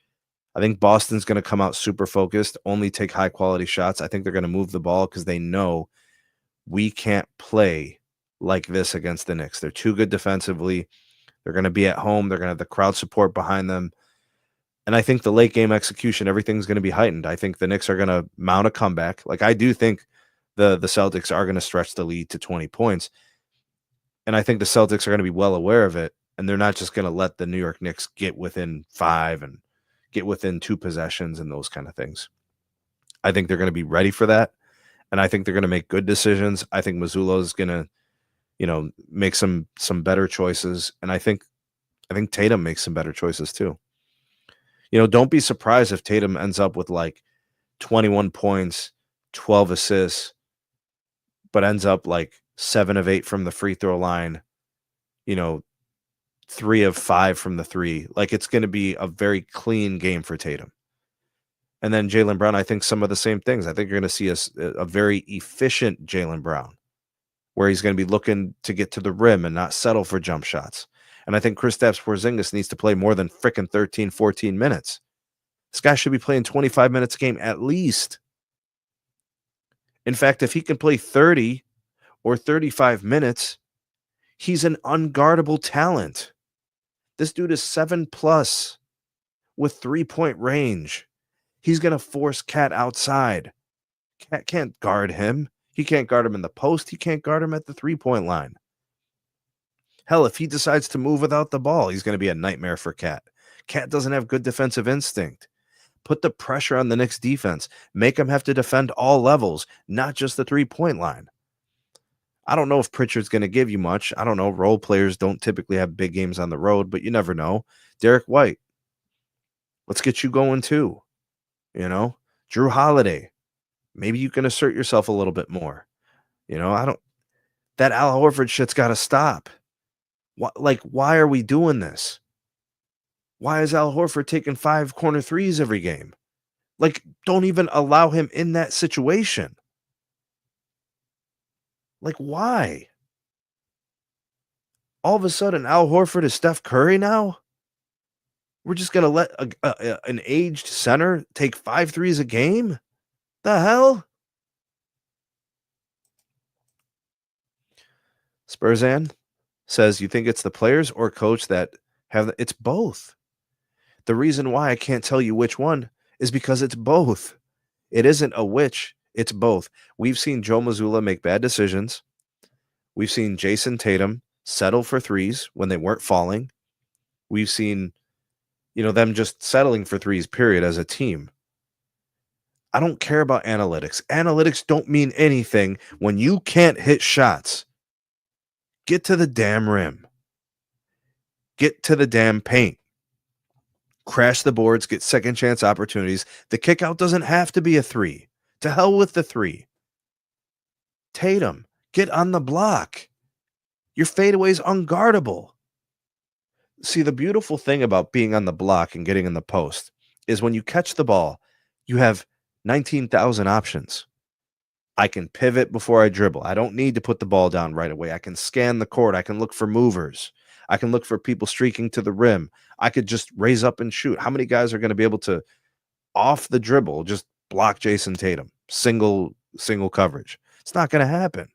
Boston's going to come out super focused, only take high quality shots. I think they're going to move the ball because they know we can't play like this against the Knicks. They're too good defensively. They're going to be at home. They're going to have the crowd support behind them. And I think the late game execution, everything's going to be heightened. I think the Knicks are going to mount a comeback. Like I do think the Celtics are going to stretch the lead to 20 points. And I think the Celtics are going to be well aware of it. And they're not just going to let the New York Knicks get within 5 and get within 2 possessions and those kind of things. I think they're going to be ready for that. And I think they're going to make good decisions. I think Mazzulla is going to, make some better choices. And I think Tatum makes some better choices too. Don't be surprised if Tatum ends up with like 21 points, 12 assists, but ends up like 7 of 8 from the free throw line, you know, 3 of 5 from the three. Like it's going to be a very clean game for Tatum. And then Jaylen Brown, I think some of the same things. I think you're going to see a very efficient Jaylen Brown where he's going to be looking to get to the rim and not settle for jump shots. And I think Kristaps Porzingis needs to play more than frickin' 13, 14 minutes. This guy should be playing 25 minutes a game at least. In fact, if he can play 30 or 35 minutes, he's an unguardable talent. This dude is 7+ with 3-point range. He's going to force Cat outside. Cat can't guard him. He can't guard him in the post. He can't guard him at the 3-point line. Hell, if he decides to move without the ball, he's going to be a nightmare for Cat. Cat doesn't have good defensive instinct. Put the pressure on the Knicks defense. Make him have to defend all levels, not just the 3-point line. I don't know if Pritchard's going to give you much. I don't know. Role players don't typically have big games on the road, but you never know. Derek White, let's get you going too. Drew Holiday, maybe you can assert yourself a little bit more. That Al Horford shit's got to stop. Why are we doing this? Why is Al Horford taking 5 corner threes every game? Like, don't even allow him in that situation. Like, why? All of a sudden, Al Horford is Steph Curry now? We're just going to let an aged center take 5 threes a game? The hell? Spurzan says, you think it's the players or coach that have it's both. The reason why I can't tell you which one is because it's both. It isn't a which, it's both. We've seen Joe Mazzulla make bad decisions. We've seen Jason Tatum settle for threes when they weren't falling. We've seen, them just settling for threes, period, as a team. I don't care about analytics. Analytics don't mean anything when you can't hit shots. Get to the damn rim. Get to the damn paint. Crash the boards, get second chance opportunities. The kick out doesn't have to be a three. To hell with the three. Tatum, get on the block. Your fadeaway is unguardable. See, the beautiful thing about being on the block and getting in the post is when you catch the ball, you have 19,000 options. I can pivot before I dribble. I don't need to put the ball down right away. I can scan the court. I can look for movers. I can look for people streaking to the rim. I could just raise up and shoot. How many guys are going to be able to, off the dribble, just block Jason Tatum? Single coverage. It's not going to happen.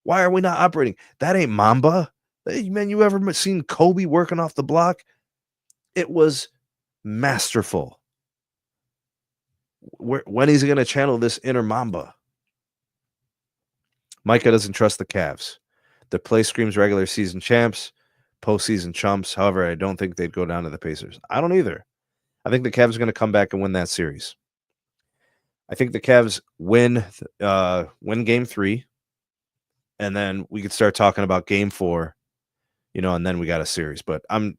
Why are we not operating? That ain't Mamba. Hey, man, you ever seen Kobe working off the block? It was masterful. When is he going to channel this inner Mamba? Micah doesn't trust the Cavs. The play screams regular season champs, postseason chumps. However, I don't think they'd go down to the Pacers. I don't either. I think the Cavs are going to come back and win that series. I think the Cavs win game 3, and then we could start talking about game 4, and then we got a series. But I'm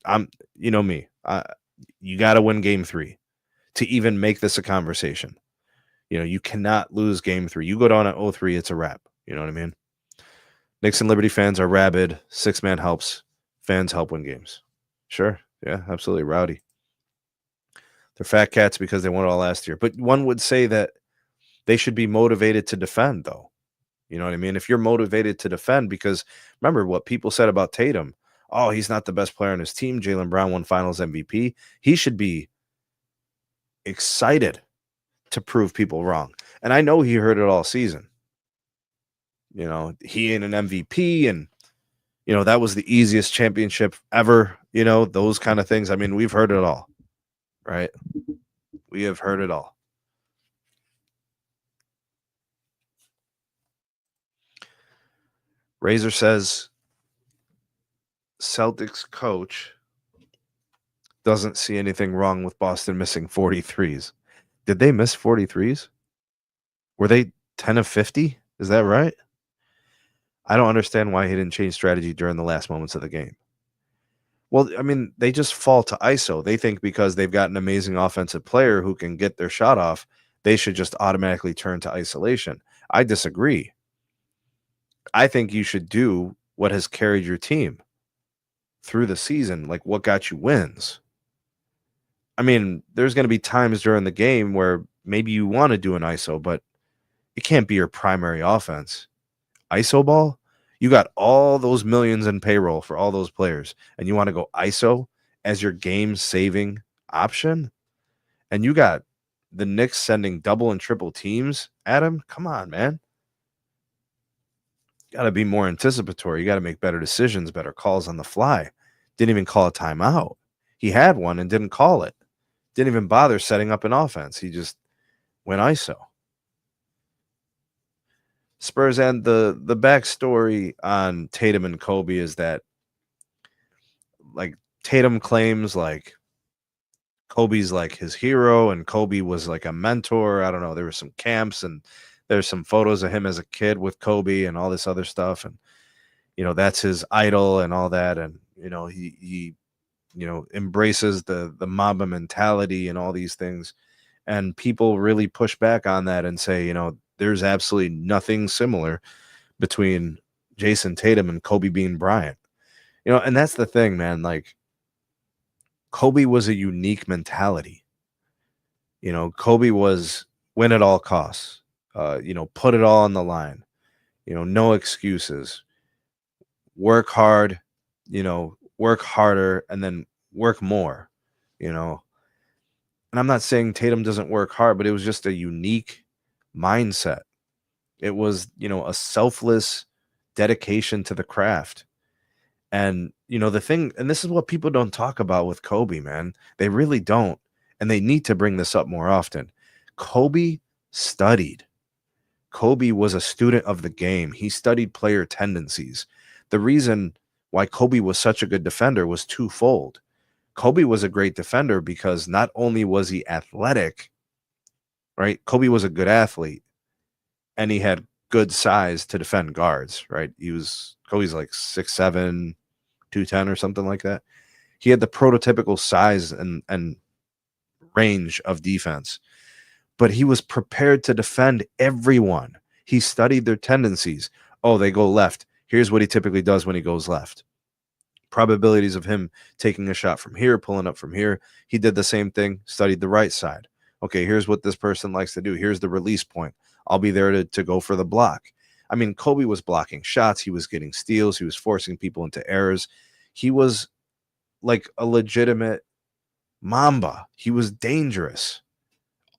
me. You got to win game 3 to even make this a conversation. You cannot lose game 3. You go down at 0-3, it's a wrap. You know what I mean? Knicks and Liberty fans are rabid. 6-man helps. Fans help win games. Sure. Yeah, absolutely. Rowdy. They're fat cats because they won it all last year. But one would say that they should be motivated to defend, though. You know what I mean? If you're motivated to defend, because remember what people said about Tatum. Oh, he's not the best player on his team. Jaylen Brown won finals MVP. He should be excited to prove people wrong. And I know he heard it all season. He ain't an MVP, and that was the easiest championship ever. Those kind of things. I mean, we've heard it all, right? We have heard it all. Razor says Celtics coach doesn't see anything wrong with Boston missing 43s. Did they miss 43s? Were they 10 of 50? Is that right? I don't understand why he didn't change strategy during the last moments of the game. Well, I mean, they just fall to ISO. They think because they've got an amazing offensive player who can get their shot off, they should just automatically turn to isolation. I disagree. I think you should do what has carried your team through the season, like what got you wins. I mean, there's going to be times during the game where maybe you want to do an ISO, but it can't be your primary offense. ISO ball? You got all those millions in payroll for all those players, and you want to go ISO as your game-saving option? And you got the Knicks sending double and triple teams at him? Come on, man. You got to be more anticipatory. You got to make better decisions, better calls on the fly. Didn't even call a timeout. He had one and didn't call it. Didn't even bother setting up an offense. He just went ISO. Spurs, and the backstory on Tatum and Kobe is that, like, Tatum claims like Kobe's like his hero and Kobe was like a mentor. I don't know. There were some camps and there's some photos of him as a kid with Kobe and all this other stuff. And, that's his idol and all that. And, he embraces the Mamba mentality and all these things. And people really push back on that and say, there's absolutely nothing similar between Jason Tatum and Kobe Bean Bryant. And that's the thing, man. Like, Kobe was a unique mentality. Kobe was win at all costs. Put it all on the line. No excuses. Work hard, work harder, and then work more, you know. And I'm not saying Tatum doesn't work hard, but it was just a unique mindset. It was, a selfless dedication to the craft. And, the thing, and this is what people don't talk about with Kobe, man. They really don't. And they need to bring this up more often. Kobe studied. Kobe was a student of the game. He studied player tendencies. The reason why Kobe was such a good defender was twofold. Kobe was a great defender because not only was he athletic, right? Kobe was a good athlete and he had good size to defend guards, right? Kobe's like 6'7", 210 or something like that. He had the prototypical size and range of defense, but he was prepared to defend everyone. He studied their tendencies. Oh, they go left. Here's what he typically does when he goes left. Probabilities of him taking a shot from here, pulling up from here. He did the same thing, studied the right side. Okay, here's what this person likes to do. Here's the release point. I'll be there to go for the block. I mean, Kobe was blocking shots. He was getting steals. He was forcing people into errors. He was like a legitimate Mamba. He was dangerous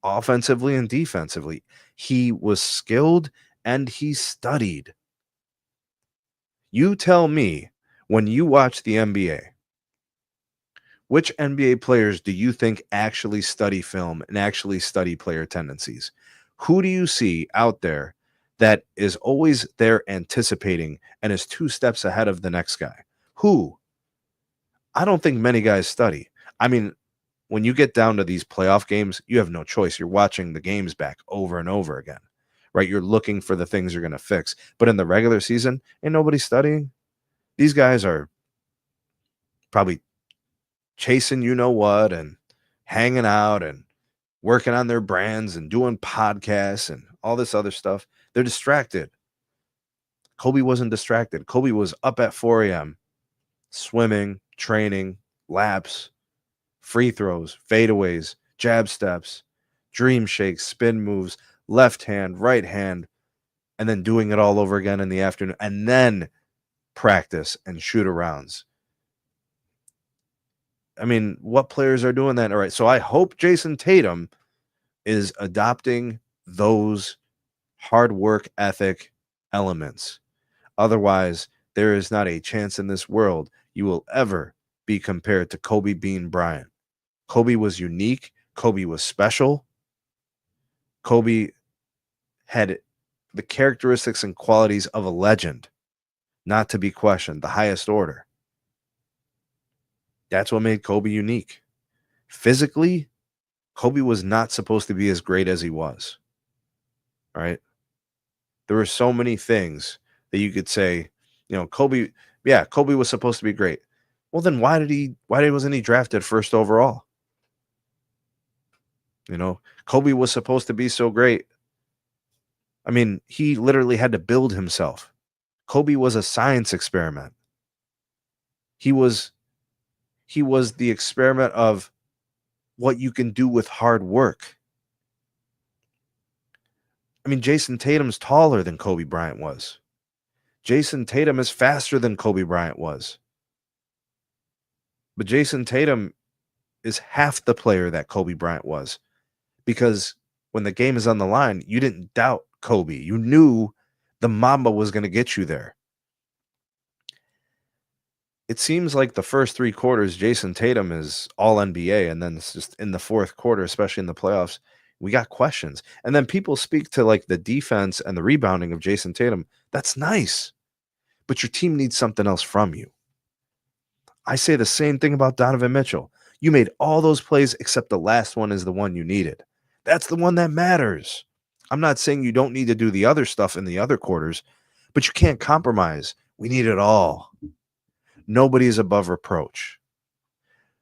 offensively and defensively. He was skilled and he studied. You tell me, when you watch the NBA, which NBA players do you think actually study film and actually study player tendencies? Who do you see out there that is always there anticipating and is 2 steps ahead of the next guy? Who? I don't think many guys study. I mean, when you get down to these playoff games, you have no choice. You're watching the games back over and over again, right? You're looking for the things you're going to fix. But in the regular season, ain't nobody studying. These guys are probably chasing what and hanging out and working on their brands and doing podcasts and all this other stuff. They're distracted. Kobe wasn't distracted. Kobe was up at 4 a.m. swimming, training, laps, free throws, fadeaways, jab steps, dream shakes, spin moves, left hand, right hand, and then doing it all over again in the afternoon, and then practice and shoot arounds. I mean, what players are doing that? All right, so I hope Jason Tatum is adopting those hard work ethic elements. Otherwise, there is not a chance in this world you will ever be compared to Kobe Bean Bryant. Kobe was unique. Kobe was special. Kobe had the characteristics and qualities of a legend, not to be questioned, the highest order. That's what made Kobe unique. Physically, Kobe was not supposed to be as great as he was. Right? There were so many things that you could say, Kobe was supposed to be great. Well, then why wasn't he drafted first overall? Kobe was supposed to be so great. I mean, he literally had to build himself. Kobe was a science experiment. He was the experiment of what you can do with hard work. I mean, Jason Tatum's taller than Kobe Bryant was. Jason Tatum is faster than Kobe Bryant was. But Jason Tatum is half the player that Kobe Bryant was. Because when the game is on the line, you didn't doubt Kobe. You knew the Mamba was going to get you there. It seems like the first 3 quarters, Jason Tatum is all NBA. And then it's just in the fourth quarter, especially in the playoffs, we got questions. And then people speak to like the defense and the rebounding of Jason Tatum. That's nice. But your team needs something else from you. I say the same thing about Donovan Mitchell. You made all those plays except the last one is the one you needed. That's the one that matters. I'm not saying you don't need to do the other stuff in the other quarters, but you can't compromise. We need it all. Nobody is above reproach.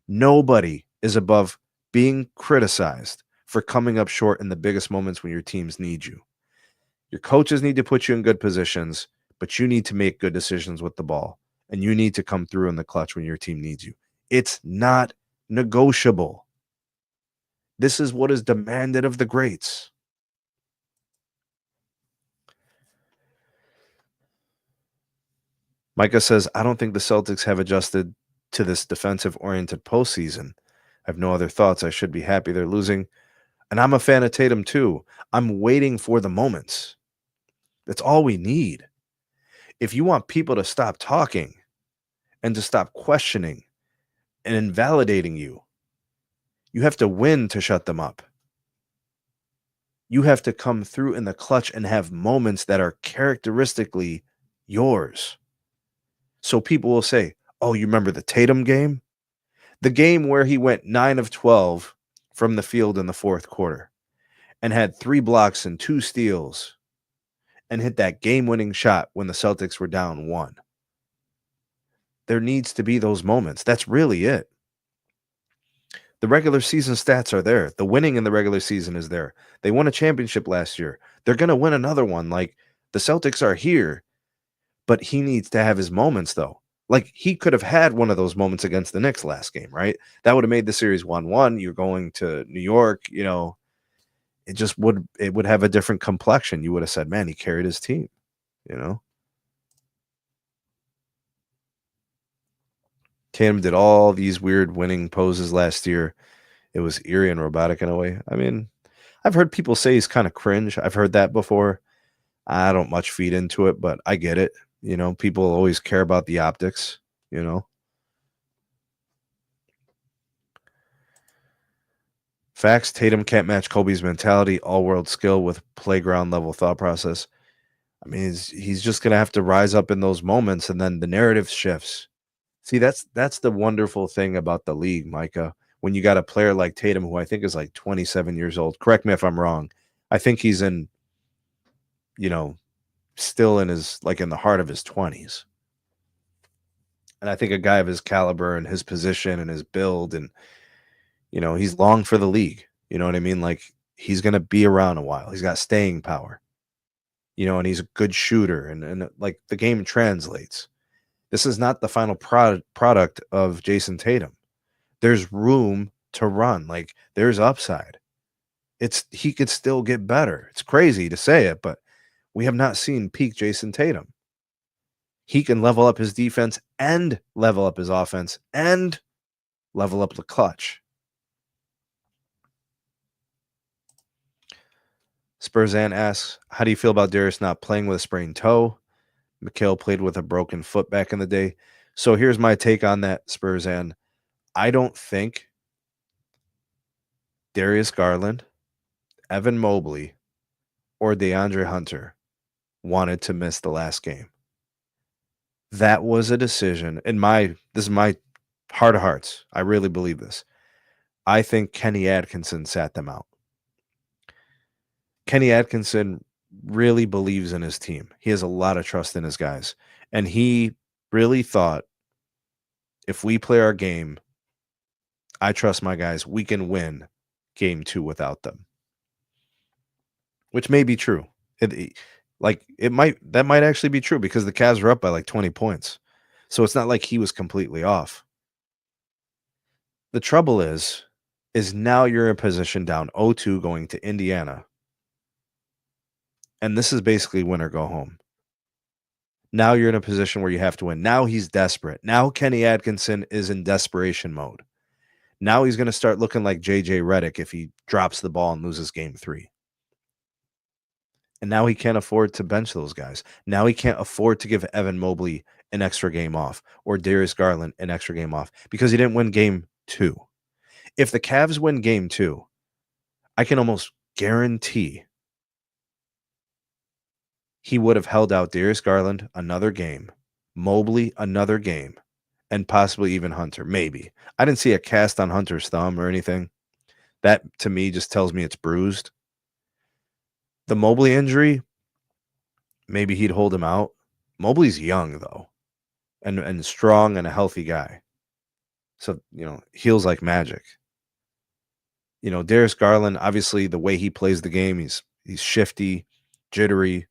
Nobody is above being criticized for coming up short in the biggest moments when your teams need you. Your coaches need to put you in good positions, but you need to make good decisions with the ball, and you need to come through in the clutch when your team needs you. It's not negotiable. This is what is demanded of the greats. Micah says, I don't think the Celtics have adjusted to this defensive-oriented postseason. I have no other thoughts. I should be happy they're losing. And I'm a fan of Tatum too. I'm waiting for the moments. That's all we need. If you want people to stop talking and to stop questioning and invalidating you, you have to win to shut them up. You have to come through in the clutch and have moments that are characteristically yours. So people will say, oh, you remember the Tatum game? The game where he went 9 of 12 from the field in the fourth quarter and had 3 blocks and 2 steals and hit that game-winning shot when the Celtics were down 1. There needs to be those moments. That's really it. The regular season stats are there. The winning in the regular season is there. They won a championship last year. They're going to win another one. Like, the Celtics are here, but he needs to have his moments, though. Like, he could have had one of those moments against the Knicks last game, right? That would have made the series 1-1. You're going to New York, it would have a different complexion. You would have said, man, he carried his team, Tatum did all these weird winning poses last year. It was eerie and robotic in a way. I mean, I've heard people say he's kind of cringe. I've heard that before. I don't much feed into it, but I get it. People always care about the optics, Facts, Tatum can't match Kobe's mentality, all-world skill with playground-level thought process. I mean, he's just going to have to rise up in those moments, and then the narrative shifts. See, that's the wonderful thing about the league, Micah. When you got a player like Tatum, who I think is like 27 years old. Correct me if I'm wrong. I think he's in, still in the heart of his 20s. And I think a guy of his caliber and his position and his build and, he's long for the league. You know what I mean? Like, he's going to be around a while. He's got staying power, and he's a good shooter and like the game translates. This is not the final product of Jason Tatum. There's room to run. Like, there's upside. He could still get better. It's crazy to say it, but we have not seen peak Jason Tatum. He can level up his defense and level up his offense and level up the clutch. Spurzan asks, how do you feel about Darius not playing with a sprained toe? Mikhail played with a broken foot back in the day. So here's my take on that, Spurzan. I don't think Darius Garland, Evan Mobley, or DeAndre Hunter wanted to miss the last game. That was a decision. This is my heart of hearts. I really believe this. I think Kenny Atkinson sat them out. Kenny Atkinson really believes in his team. He has a lot of trust in his guys. And he really thought, if we play our game, I trust my guys, we can win game 2 without them. Which may be true. That might actually be true because the Cavs were up by like 20 points. So it's not like he was completely off. The trouble is now you're in a position down 0-2 going to Indiana. And this is basically win or go home. Now you're in a position where you have to win. Now he's desperate. Now Kenny Atkinson is in desperation mode. Now he's going to start looking like JJ Redick if he drops the ball and loses game 3. And now he can't afford to bench those guys. Now he can't afford to give Evan Mobley an extra game off or Darius Garland an extra game off because he didn't win game 2. If the Cavs win game 2, I can almost guarantee he would have held out Darius Garland another game, Mobley another game, and possibly even Hunter. Maybe. I didn't see a cast on Hunter's thumb or anything. That, to me, just tells me it's bruised. The Mobley injury, maybe he'd hold him out. Mobley's young, though, and strong and a healthy guy. So, heals like magic. Darius Garland, obviously, the way he plays the game, he's shifty, jittery.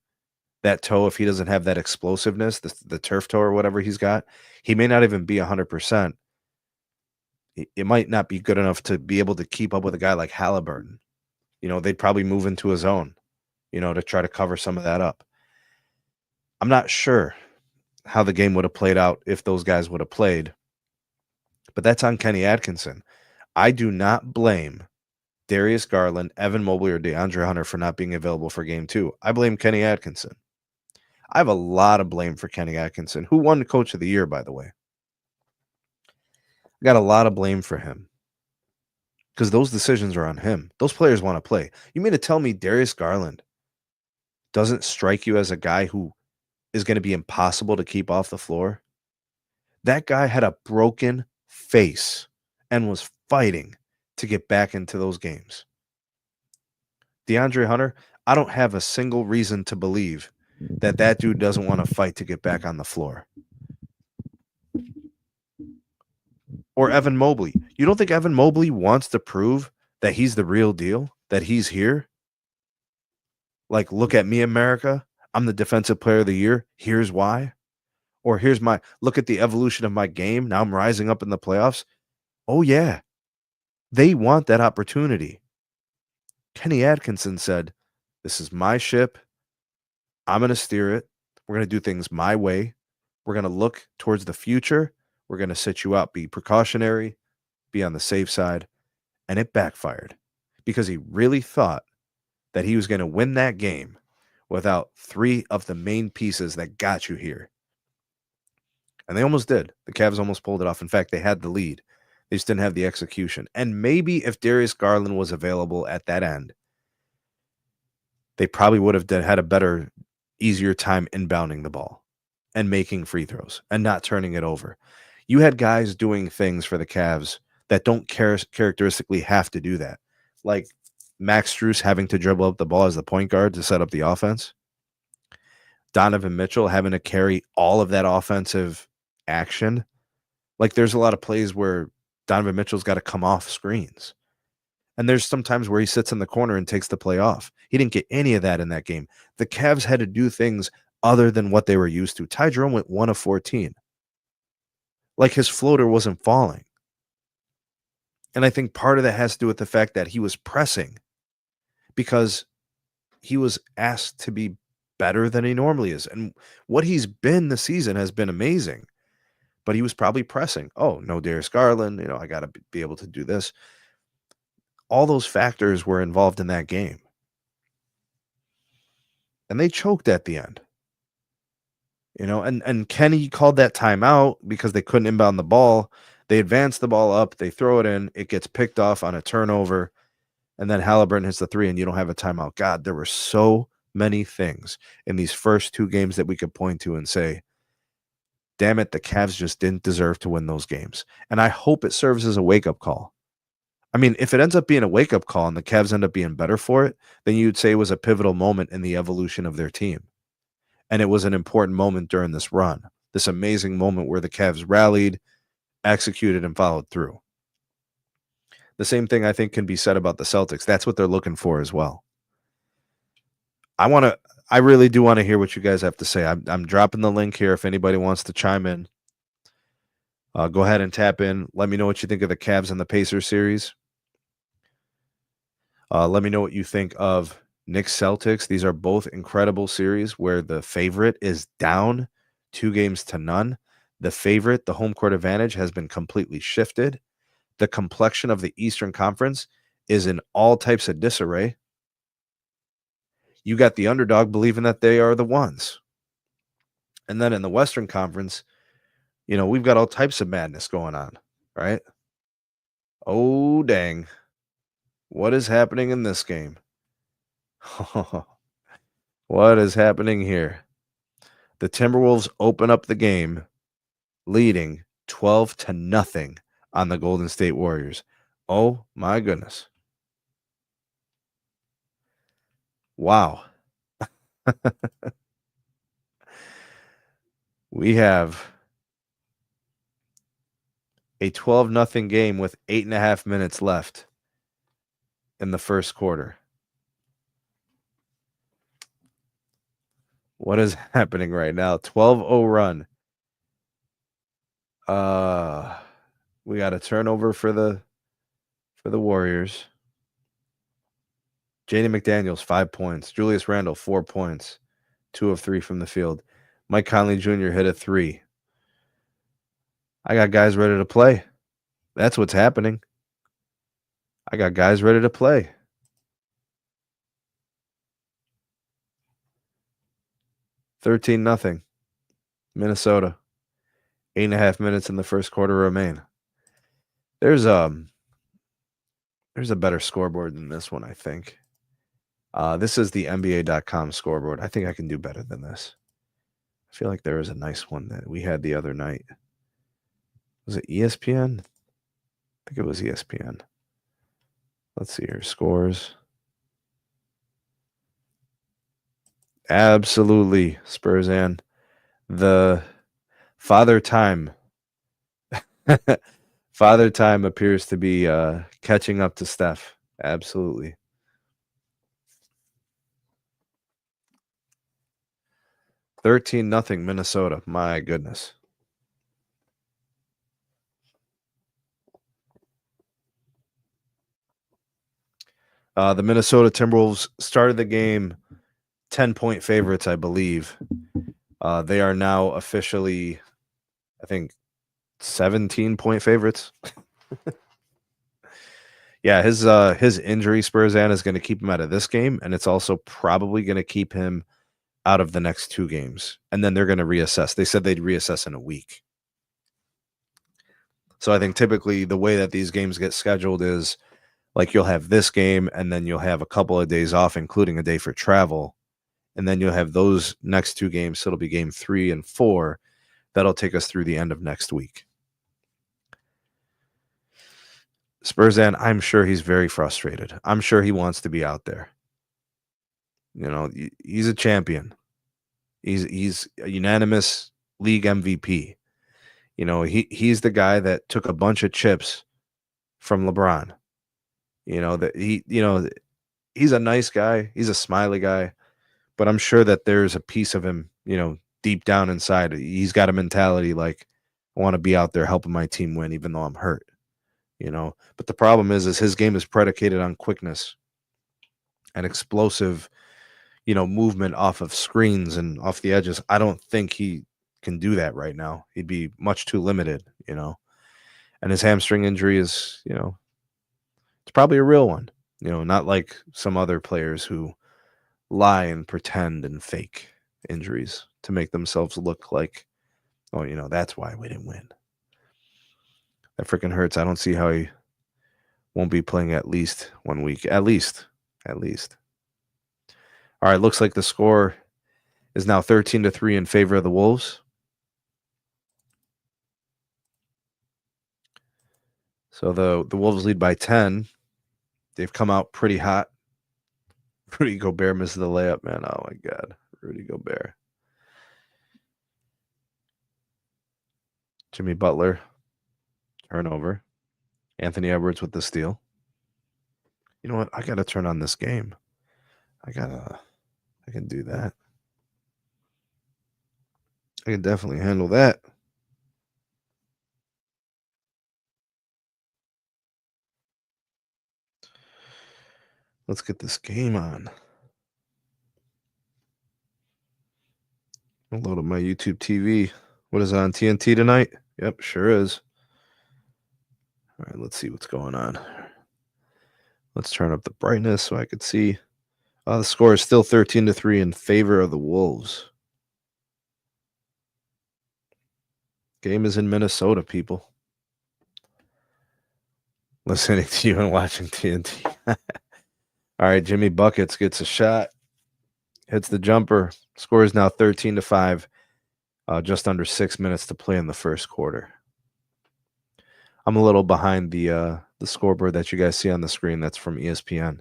That toe, if he doesn't have that explosiveness, the turf toe or whatever he's got, he may not even be 100%. it might not be good enough to be able to keep up with a guy like Halliburton. They'd probably move into a zone, to try to cover some of that up. I'm not sure how the game would have played out if those guys would have played, but that's on Kenny Atkinson. I do not blame Darius Garland, Evan Mobley, or DeAndre Hunter for not being available for game 2. I blame Kenny Atkinson. I have a lot of blame for Kenny Atkinson, who won Coach of the Year, by the way. I got a lot of blame for him because those decisions are on him. Those players want to play. You mean to tell me Darius Garland doesn't strike you as a guy who is going to be impossible to keep off the floor? That guy had a broken face and was fighting to get back into those games. DeAndre Hunter, I don't have a single reason to believe that dude doesn't want to fight to get back on the floor. Or Evan Mobley. You don't think Evan Mobley wants to prove that he's the real deal? That he's here? Like, look at me, America. I'm the defensive player of the year. Here's why. Or look at the evolution of my game. Now I'm rising up in the playoffs. Oh, yeah. They want that opportunity. Kenny Atkinson said, this is my ship. I'm going to steer it. We're going to do things my way. We're going to look towards the future. We're going to sit you out, be precautionary, be on the safe side. And it backfired because he really thought that he was going to win that game without 3 of the main pieces that got you here. And they almost did. The Cavs almost pulled it off. In fact, they had the lead. They just didn't have the execution. And maybe if Darius Garland was available at that end, they probably would have had a better, easier time inbounding the ball and making free throws and not turning it over. You had guys doing things for the Cavs that don't characteristically have to do that. Like Max Strus having to dribble up the ball as the point guard to set up the offense. Donovan Mitchell having to carry all of that offensive action. Like there's a lot of plays where Donovan Mitchell's got to come off screens. And there's some times where he sits in the corner and takes the play off. He didn't get any of that in that game. The Cavs had to do things other than what they were used to. Ty Jerome went 1 of 14. Like his floater wasn't falling. And I think part of that has to do with the fact that he was pressing because he was asked to be better than he normally is. And what he's been this season has been amazing. But he was probably pressing. Oh, no Darius Garland. I got to be able to do this. All those factors were involved in that game. And they choked at the end. And Kenny called that timeout because they couldn't inbound the ball. They advance the ball up. They throw it in. It gets picked off on a turnover. And then Halliburton hits the 3 and you don't have a timeout. God, there were so many things in these first 2 games that we could point to and say, damn it, the Cavs just didn't deserve to win those games. And I hope it serves as a wake-up call. I mean, if it ends up being a wake-up call and the Cavs end up being better for it, then you'd say it was a pivotal moment in the evolution of their team. And it was an important moment during this run, this amazing moment where the Cavs rallied, executed, and followed through. The same thing I think can be said about the Celtics. That's what they're looking for as well. I really do want to hear what you guys have to say. I'm dropping the link here if anybody wants to chime in. Go ahead and tap in. Let me know what you think of the Cavs and the Pacers series. Let me know what you think of Knicks Celtics. These are both incredible series where the favorite is down 2 games to none. The favorite, the home court advantage, has been completely shifted. The complexion of the Eastern Conference is in all types of disarray. You got the underdog believing that they are the ones. And then in the Western Conference, we've got all types of madness going on, right? Oh, dang. What is happening in this game? What is happening here? The Timberwolves open up the game leading 12-0 on the Golden State Warriors. Oh, my goodness. Wow. We have a 12-0 game with 8.5 minutes left in the first quarter. What is happening right now? 12-0 run. We got a turnover for the Warriors. Jaden McDaniels, 5 points. Julius Randle, 4 points. 2 of 3 from the field. Mike Conley Jr. hit a 3. I got guys ready to play. That's what's happening. I got guys ready to play. $13-0. Minnesota. 8.5 minutes in the first quarter remain. There's a better scoreboard than this one, I think. This is the NBA.com scoreboard. I think I can do better than this. I feel like there was a nice one that we had the other night. Was it ESPN? I think it was ESPN. Let's see here. Scores. Absolutely, Spurzan. The Father Time. Father Time appears to be catching up to Steph. Absolutely. $13-0 Minnesota. My goodness. The Minnesota Timberwolves started the game 10-point favorites, I believe. They are now officially, I think, 17-point favorites. Yeah, his injury, Spurzan, is going to keep him out of this game, and it's also probably going to keep him out of the next 2 games. And then they're going to reassess. They said they'd reassess in a week. So I think typically the way that these games get scheduled is like you'll have this game, and then you'll have a couple of days off, including a day for travel. And then you'll have those next 2 games. So it'll be game 3 and 4. That'll take us through the end of next week. Spurzan, I'm sure he's very frustrated. I'm sure he wants to be out there. You know, he's a champion. He's a unanimous league MVP. You know, he's the guy that took a bunch of chips from LeBron. You know, that he's a nice guy. He's a smiley guy. But I'm sure that there's a piece of him, you know, deep down inside. He's got a mentality like, I want to be out there helping my team win, even though I'm hurt. You know, but the problem is his game is predicated on quickness and explosive, you know, movement off of screens and off the edges. I don't think he can do that right now. He'd be much too limited, you know. And his hamstring injury is, you know, it's probably a real one, you know, not like some other players who lie and pretend and fake injuries to make themselves look like, oh, you know, that's why we didn't win. That freaking hurts. I don't see how he won't be playing at least 1 week. At least. All right, looks like the score is now 13-3 in favor of the Wolves. So the Wolves lead by 10. They've come out pretty hot. Rudy Gobert misses the layup, man. Oh, my God. Rudy Gobert. Jimmy Butler. Turnover. Anthony Edwards with the steal. You know what? I got to turn on this game. I can do that. I can definitely handle that. Let's get this game on. I'll load up my YouTube TV. What is it on TNT tonight? Yep, sure is. All right, let's see what's going on. Let's turn up the brightness so I could see. The score is still 13-3 in favor of the Wolves. Game is in Minnesota, people. Listening to you and watching TNT. All right, Jimmy Buckets gets a shot. Hits the jumper. Score is now 13-5. Just under 6 minutes to play in the first quarter. I'm a little behind the scoreboard that you guys see on the screen. That's from ESPN.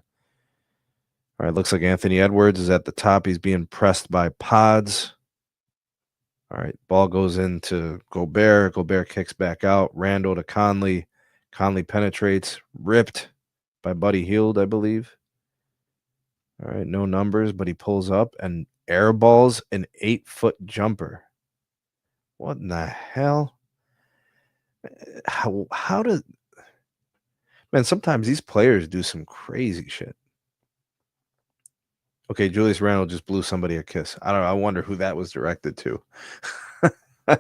All right, looks like Anthony Edwards is at the top. He's being pressed by Pods. All right, ball goes into Gobert. Gobert kicks back out. Randle to Conley. Conley penetrates. Ripped by Buddy Hield, I believe. All right, no numbers, but he pulls up and airballs an 8-foot jumper. What in the hell? How does man? Sometimes these players do some crazy shit. Okay, Julius Randle just blew somebody a kiss. I don't know. I wonder who that was directed to. All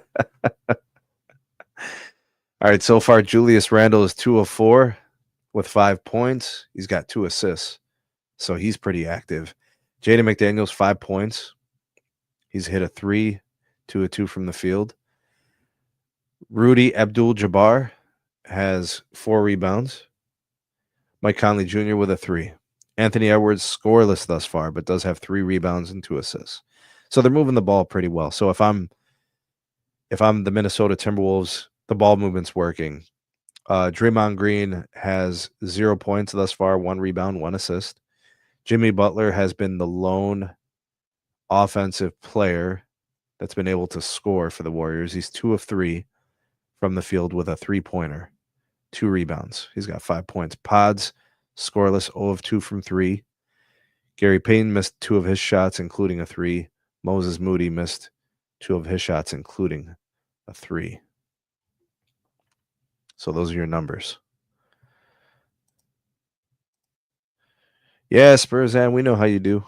right, so far Julius Randle is 2 of 4 with 5 points. He's got 2 assists, so he's pretty active. Jaden McDaniels 5 points. He's hit a 3, 2 of 2 from the field. Rudy Abdul-Jabbar has 4 rebounds. Mike Conley Jr. with a 3. Anthony Edwards scoreless thus far, but does have 3 rebounds and 2 assists. So they're moving the ball pretty well. So if I'm the Minnesota Timberwolves, the ball movement's working. Draymond Green has 0 points thus far, 1 rebound, 1 assist. Jimmy Butler has been the lone offensive player that's been able to score for the Warriors. He's 2 of 3 from the field with a 3-pointer, 2 rebounds. He's got 5 points. Pods scoreless, 0 of 2 from 3. Gary Payton missed 2 of his shots, including a 3. Moses Moody missed 2 of his shots, including a 3. So those are your numbers. Yeah, Spurs, and we know how you do.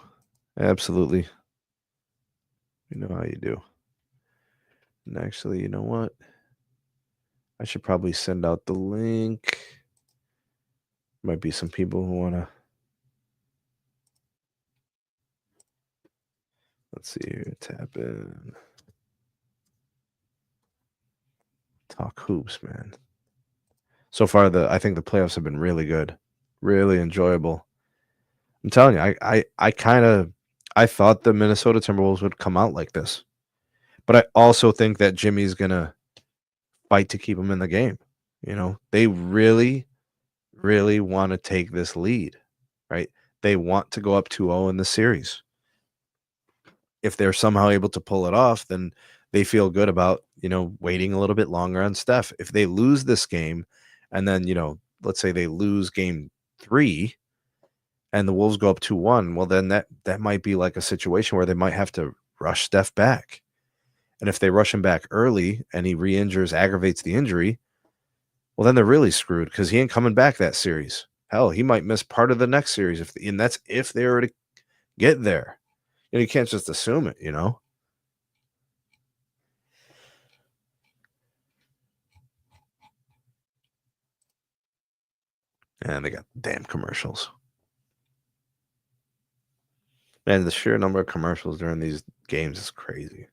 Absolutely. We know how you do. And actually, you know what? I should probably send out the link. Might be some people who want to. Let's see here. Tap in. Talk hoops, man. So far, I think the playoffs have been really good, really enjoyable. I'm telling you, I thought the Minnesota Timberwolves would come out like this, but I also think that Jimmy's gonna fight to keep them in the game. You know, they really, really want to take this lead, right? They want to go up 2-0 in the series. If they're somehow able to pull it off, then they feel good about, waiting a little bit longer on Steph. If they lose this game and then, let's say they lose game 3 and the Wolves go up 2-1, well, then that might be like a situation where they might have to rush Steph back. And if they rush him back early and he re-injures, aggravates the injury, well, then they're really screwed because he ain't coming back that series. Hell, he might miss part of the next series, and that's if they were to get there. You can't just assume it, And they got damn commercials. Man, the sheer number of commercials during these games is crazy.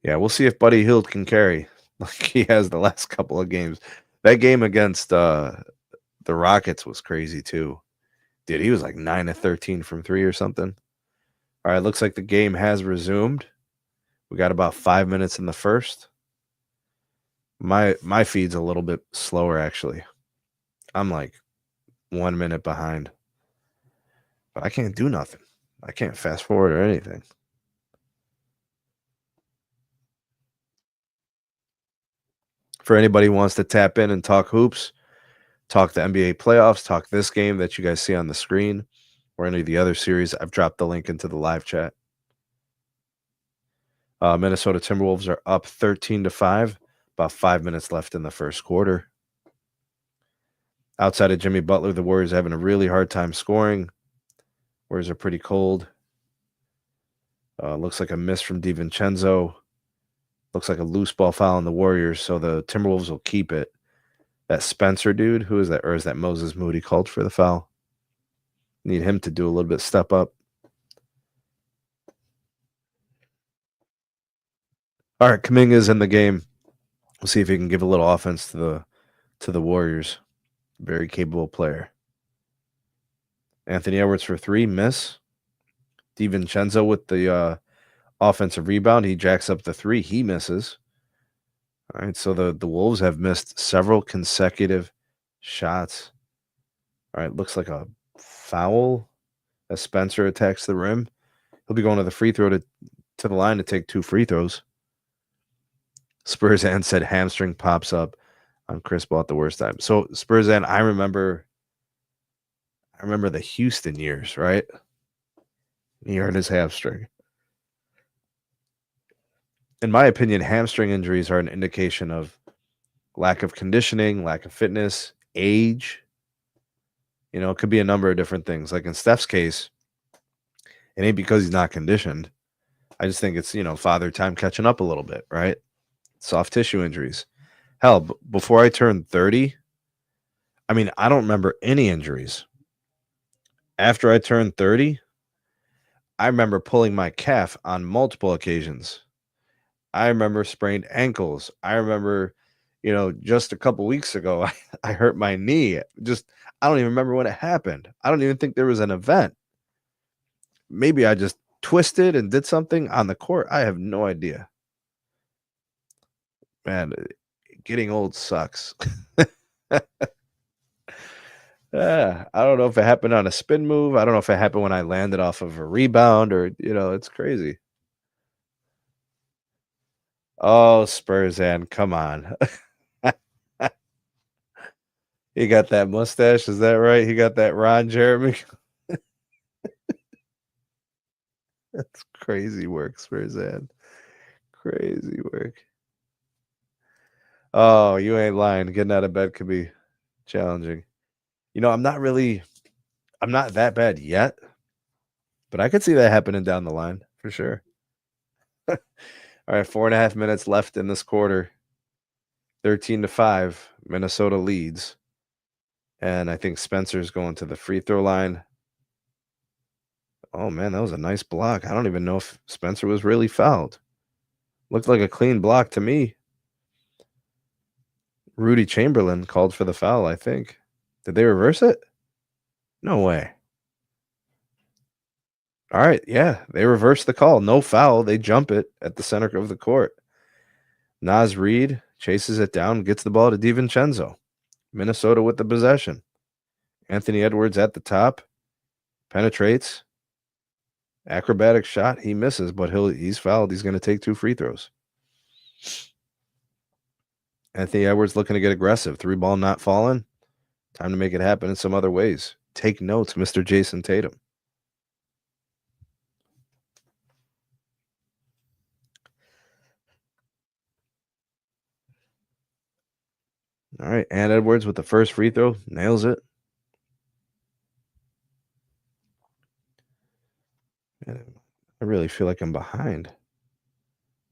Yeah, we'll see if Buddy Hield can carry like he has the last couple of games. That game against the Rockets was crazy too. Dude, he was like 9 of 13 from 3 or something. All right, looks like the game has resumed. We got about 5 minutes in the first. My feed's a little bit slower, actually. I'm like 1 minute behind. But I can't do nothing. I can't fast forward or anything. For anybody who wants to tap in and talk hoops, talk the NBA playoffs, talk this game that you guys see on the screen, or any of the other series, I've dropped the link into the live chat. Minnesota Timberwolves are up 13-5. About 5 minutes left in the first quarter. Outside of Jimmy Butler, the Warriors are having a really hard time scoring. Warriors are pretty cold. Looks like a miss from DiVincenzo. Looks like a loose ball foul on the Warriors, so the Timberwolves will keep it. That Spencer dude, who is that? Or is that Moses Moody called for the foul? Need him to do a little bit step up. All right, Kuminga's in the game. We'll see if he can give a little offense to the Warriors. Very capable player. Anthony Edwards for 3, miss. DiVincenzo with the offensive rebound. He jacks up the 3. He misses. All right, so the Wolves have missed several consecutive shots. All right, looks like a foul as Spencer attacks the rim. He'll be going to the free throw to the line to take 2 free throws. Spurs and said hamstring pops up on Chris Paul at the worst time. So Spurs and I remember the Houston years, right? He hurt his hamstring. in my opinion, hamstring injuries are an indication of lack of conditioning, lack of fitness, age. It could be a number of different things. Like in Steph's case, it ain't because he's not conditioned. I just think it's, father time catching up a little bit, right? Soft tissue injuries. Hell, before I turned 30, I mean, I don't remember any injuries. After I turned 30, I remember pulling my calf on multiple occasions. I remember sprained ankles. I remember, just a couple weeks ago, I hurt my knee. I don't even remember when it happened. I don't even think there was an event. Maybe I just twisted and did something on the court. I have no idea. Man, getting old sucks. I don't know if it happened on a spin move. I don't know if it happened when I landed off of a rebound or, it's crazy. Oh, Spurzan, come on. He got that mustache. Is that right? He got that Ron Jeremy. That's crazy work, Spurzan. Crazy work. Oh, you ain't lying. Getting out of bed could be challenging. I'm not that bad yet, but I could see that happening down the line for sure. All right, 4.5 minutes left in this quarter. 13-5, Minnesota leads. And I think Spencer's going to the free throw line. Oh, man, that was a nice block. I don't even know if Spencer was really fouled. Looked like a clean block to me. Rudy Chamberlain called for the foul, I think. Did they reverse it? No way. All right, yeah, they reversed the call. No foul. They jump it at the center of the court. Naz Reid chases it down, gets the ball to DiVincenzo. Minnesota with the possession. Anthony Edwards at the top. Penetrates. Acrobatic shot. He misses, but he's fouled. He's going to take 2 free throws. Anthony Edwards looking to get aggressive. 3-ball not falling. Time to make it happen in some other ways. Take notes, Mr. Jason Tatum. All right, and Edwards with the first free throw. Nails it. I really feel like I'm behind.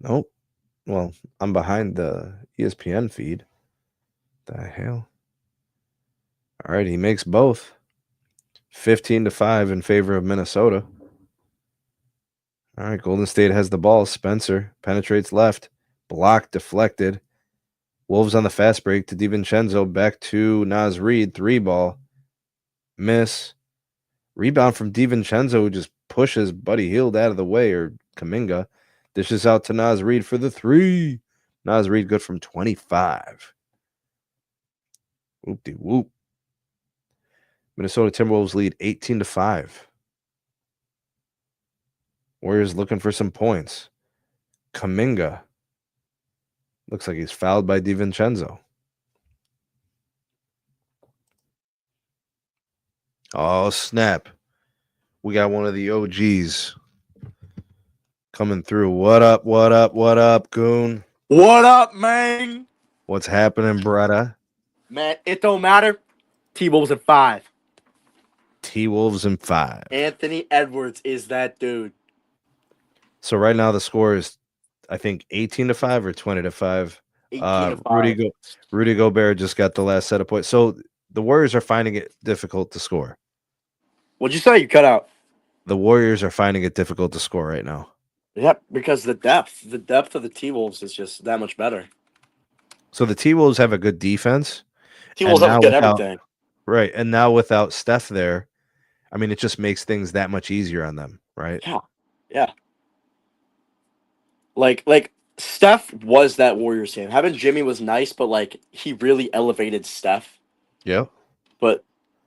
Nope. Well, I'm behind the ESPN feed. The hell? All right, he makes both. 15-5 in favor of Minnesota. All right, Golden State has the ball. Spencer penetrates left. Block deflected. Wolves on the fast break to DiVincenzo. Back to Naz Reid. 3-ball. Miss. Rebound from DiVincenzo, who just pushes Buddy Hield out of the way, or Kuminga. Dishes out to Naz Reid for the 3. Naz Reid good from 25. Whoop-de-whoop. Minnesota Timberwolves lead 18-5. Warriors looking for some points. Kuminga. Looks like he's fouled by DiVincenzo. Oh, snap. We got one of the OGs coming through. What up, what up, what up, Goon? What up, man? What's happening, brother? Man, it don't matter. T-Wolves at 5. T-Wolves in 5. Anthony Edwards is that dude. So right now the score is, I think, 18-5 or 20-5. 18-5. Rudy Gobert just got the last set of points. So the Warriors are finding it difficult to score. What'd you say? You cut out. The Warriors are finding it difficult to score right now. Yep, because the depth of the T-Wolves is just that much better. So the T-Wolves have a good defense. T-Wolves have good everything. Right, and now without Steph there, I mean, it just makes things that much easier on them, right? Yeah. Like Steph was that Warriors team. Having Jimmy was nice, but like he really elevated Steph. Yeah. But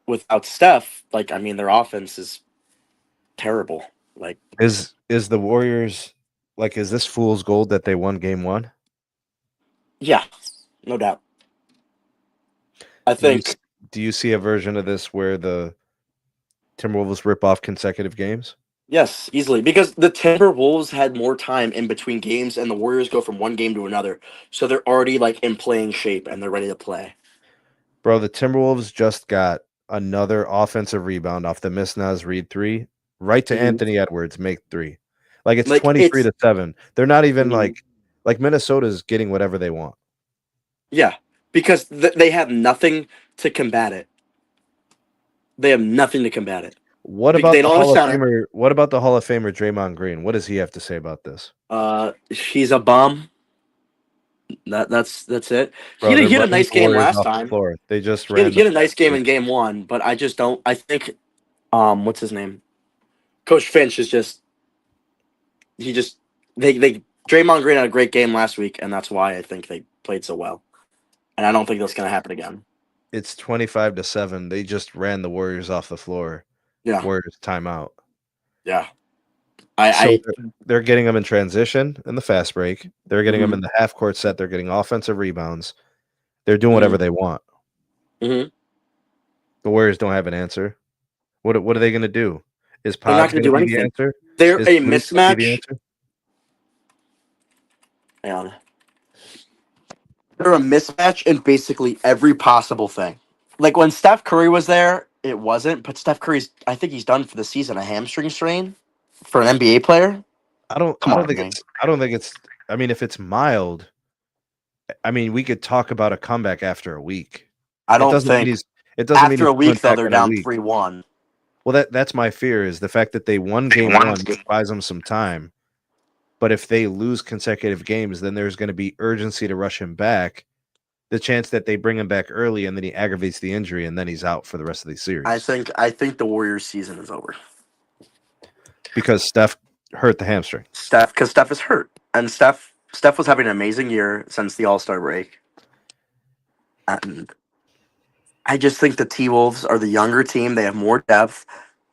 without Steph, like I mean, their offense is terrible. Like is the Warriors, like, is this fool's gold that they won game 1? Yeah, no doubt. I think. Do you see a version of this where the Timberwolves rip off consecutive games? Yes, easily. Because the Timberwolves had more time in between games, and the Warriors go from one game to another. So they're already like in playing shape and they're ready to play. Bro, the Timberwolves just got another offensive rebound off the Misnaz Reed three, right to Mhm. Anthony Edwards, make three. Like it's Like 23 it's to 7. They're not even Mhm. like Minnesota's getting whatever they want. Yeah, because they have nothing to combat it. They have nothing to combat it. What about They the don't have a Hall of center. Famer? What about the Hall of Famer Draymond Green? What does he have to say about this? He's a bum. That's it. Bro, they're He had a running nice the game Warriors last off the time. floor. They just ran He the had a nice game fast in game one, but I just don't. I think what's his name? Coach Finch is just he just they Draymond Green had a great game last week, and that's why I think they played so well. And I don't think that's gonna happen again. It's 25 to 7. They just ran the Warriors off the floor. Yeah, Warriors timeout. yeah. So I they're getting them in transition in the fast break. They're getting them hmm in the half court set. They're getting offensive rebounds. They're doing hmm whatever they want. hmm The Warriors don't have an answer. What are they going to do? Is They're not Pod gonna going to do be the anything. answer? They're Is a Moody going to be the mismatch. answer? Hang on. They're a mismatch in basically every possible thing. Like when Steph Curry was there, it wasn't. But Steph Curry's, I think he's done for the season. A hamstring strain for an NBA player. Come I don't on, think man. it's I mean if it's mild, I mean we could talk about a comeback after a week. I It don't doesn't mean think he's after a coming week though back they're in a down week. 3-1. Well that's my fear is the fact that they won They game won. 1 which buys them some time. But if they lose consecutive games, then there's going to be urgency to rush him back. The chance that they bring him back early and then he aggravates the injury and then he's out for the rest of the series I think the Warriors season is over. because Steph hurt the hamstring. Because Steph is hurt, and Steph was having an amazing year since the All Star break, and I just think the T Wolves are the younger team. They have more depth.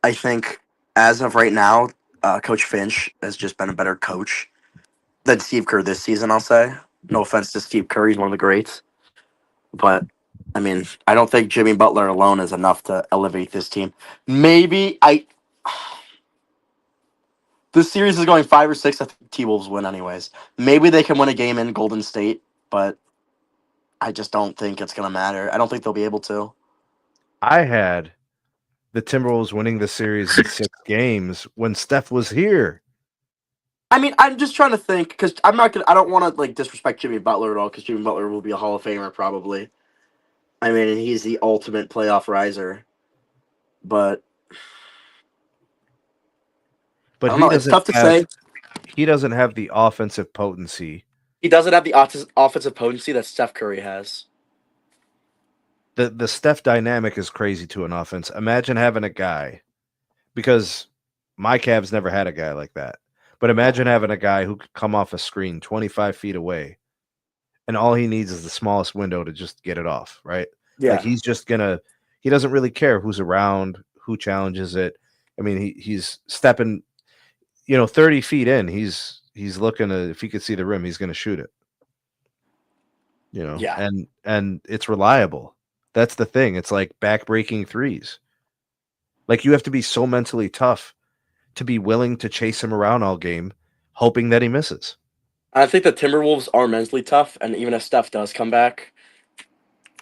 I think as of right now, Coach Finch has just been a better coach than Steve Kerr this season. I'll say. No offense to Steve Kerr, he's one of the greats, but I mean, I don't think Jimmy Butler alone is enough to elevate this team. Maybe I. This series is going 5 or 6. I think T Wolves win anyways. Maybe they can win a game in Golden State, but I just don't think it's gonna matter. I don't think they'll be able to. I had the Timberwolves winning the series in 6 games when Steph was here. I mean, I'm just trying to think because I'm not gonna. I don't want to like disrespect Jimmy Butler at all because Jimmy Butler will be a Hall of Famer probably. I mean, and he's the ultimate playoff riser. But I But don't know. It's tough to say. he doesn't have the offensive potency. He doesn't have the offensive potency that Steph Curry has. The Steph dynamic is crazy to an offense. Imagine having a guy because my Cavs never had a guy like that. But imagine having a guy who could come off a screen 25 feet away and all he needs is the smallest window to just get it off, right? Like Yeah, he's just gonna he doesn't really care who's around, who challenges it. I mean, he's stepping, 30 feet in, he's looking to if he could see the rim, he's gonna shoot it, yeah. and it's reliable. That's the thing. It's like back-breaking threes. Like you have to be so mentally tough to be willing to chase him around all game, hoping that he misses. I think the Timberwolves are mentally tough, and even if Steph does come back,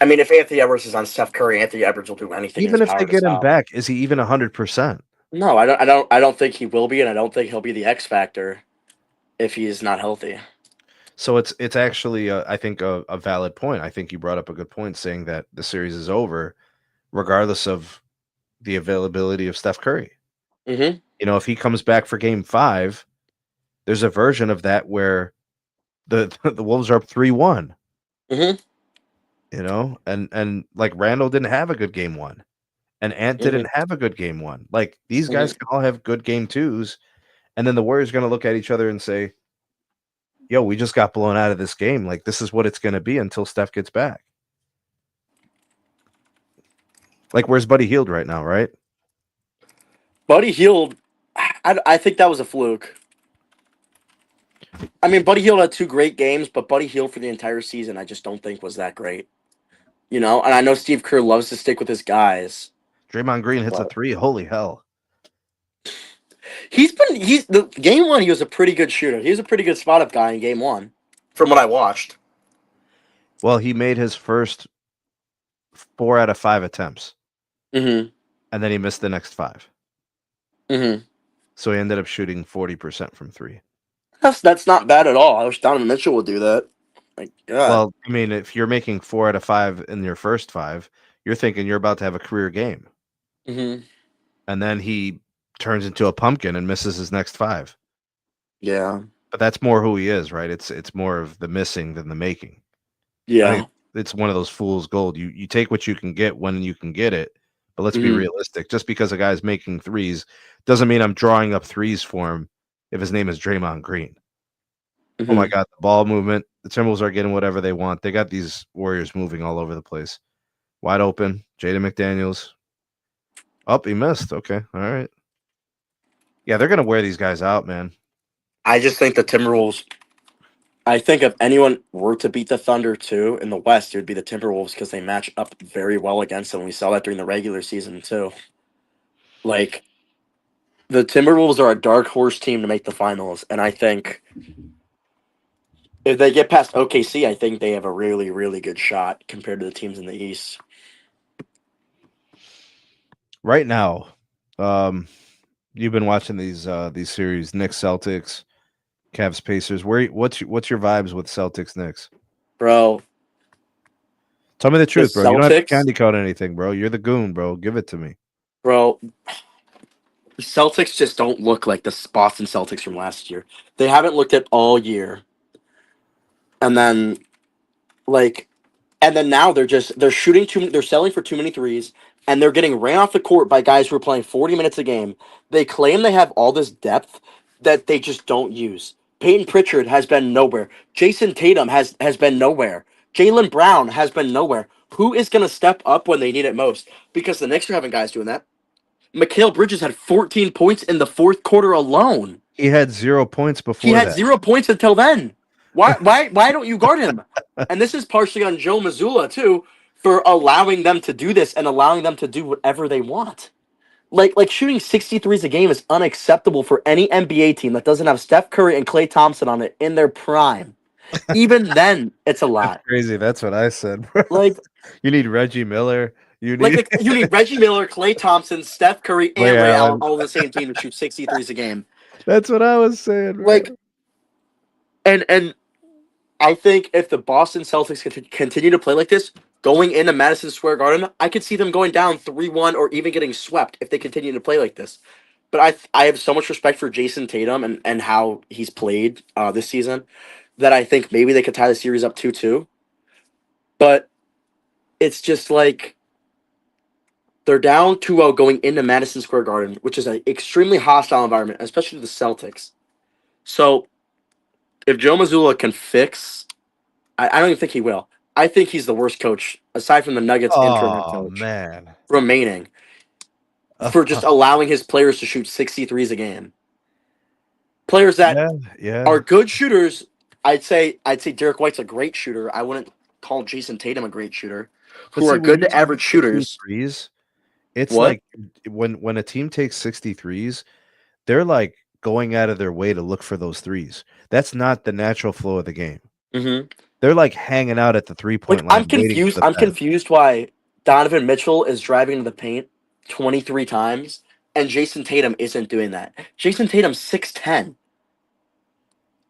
I mean, if Anthony Edwards is on Steph Curry, Anthony Edwards will do anything in his Even if they power to get him stop. back, is he even 100%? No, I don't think he will be, and I don't think he'll be the X factor if he's not healthy. So it's actually I think a valid point. I think you brought up a good point saying that the series is over regardless of the availability of Steph Curry. Mm-hmm. If he comes back for game 5, there's a version of that where the the Wolves are up 3-1, Mm-hmm. and like Randall didn't have a good game 1 and Ant Mm-hmm. didn't have a good game 1. Like these guys Mm-hmm. can all have good game 2s and then the Warriors are going to look at each other and say, "Yo, we just got blown out of this game. Like this is what it's going to be until Steph gets back." Like, where's Buddy Hield right now, right? Buddy Hield, I think that was a fluke. I mean, Buddy Hield had 2 great games, but Buddy Hield for the entire season, I just don't think was that great. And I know Steve Kerr loves to stick with his guys, Draymond Green hits a but three. Holy hell. He's the game one. He was a pretty good shooter. He was a pretty good spot up guy in game one, from what I watched. Well, he made his first 4 out of 5 attempts, Mm-hmm. and then he missed the next 5. Mm-hmm. So he ended up shooting 40% from 3. That's not bad at all. I wish Donovan Mitchell would do that. Like, God. Well, I mean, if you're making 4 out of 5 in your first 5, you're thinking you're about to have a career game. Mm-hmm. And then he turns into a pumpkin and misses his next 5. Yeah. But that's more who he is, right? It's more of the missing than the making. I Yeah. think it's one of those fool's gold. You take what you can get when you can get it. But let's be Mhm. realistic. Just because a guy's making threes doesn't mean I'm drawing up threes for him if his name is Draymond Green. Oh my Mhm. God, the ball movement. The Timberwolves are getting whatever they want. They got these Warriors moving all over the place. Wide open. Jaden McDaniels. Oh, he missed. Okay. All right. Yeah, they're going to wear these guys out, man. I just think the Timberwolves. I think if anyone were to beat the Thunder too in the West, it would be the Timberwolves because they match up very well against them. We saw that during the regular season too. Like the Timberwolves are a dark horse team to make the finals, and I think if they get past OKC, I think they have a really, really good shot compared to the teams in the East. Right now, you've been watching these series, Knicks Celtics, Cavs Pacers. What's your vibes with Celtics Knicks? Bro, Tell me the the truth, bro. You don't have to Celtics, candy coat anything, bro. You're the goon, bro. Give it to me. bro, the Celtics just don't look like the Boston Celtics from last year. They haven't looked at all year. And then like and then now they're shooting they're selling for too many threes and they're getting ran off the court by guys who are playing 40 minutes a game. They claim they have all this depth that they just don't use. Peyton Pritchard has been nowhere. Jason Tatum has been nowhere. Jaylen Brown has been nowhere. Who is going to step up when they need it most? Because the Knicks are having guys doing that. Mikal Bridges had 14 points in the fourth quarter alone. He had 0 points He before had that. 0 points until then. Why don't you guard him? And this is partially on Joe Mazzulla too for allowing them to do this and allowing them to do whatever they want. Like shooting 63s a game is unacceptable for any NBA team that doesn't have Steph Curry and Klay Thompson on it in their prime. Even then, it's a That's lot. crazy. That's what I said, bro. Like You need Reggie Miller. You need you need Reggie Miller, Klay Thompson, Steph Curry, and Ray Ray Allen Allen. all on the same team to shoot 63s a game. That's what I was saying, bro. Like and I think if the Boston Celtics continue to play like this, going into Madison Square Garden, I could see them going down 3-1 or even getting swept if they continue to play like this. But I have so much respect for Jason Tatum and how he's played this season that I think maybe they could tie the series up 2-2. But it's just like they're down 2-0 going into Madison Square Garden, which is an extremely hostile environment, especially to the Celtics. So if Joe Mazzulla can fix I don't even think he will. I think he's the worst coach, aside from the Nuggets interim head Oh coach, man. remaining, for just allowing his players to shoot 63s a game. Players that Yeah, yeah. are good shooters. I'd say Derek White's a great shooter. I wouldn't call Jason Tatum a great shooter. But Who see, are when good you to average take 60 shooters. threes, it's What? like when a team takes 60 threes, they're like going out of their way to look for those threes. That's not the natural flow of the game. Mm-hmm. They're like hanging out at the 3-point Like line waiting for the I'm pass. confused why Donovan Mitchell is driving to the paint 23 times and Jason Tatum isn't doing that. Jason Tatum's 6'10".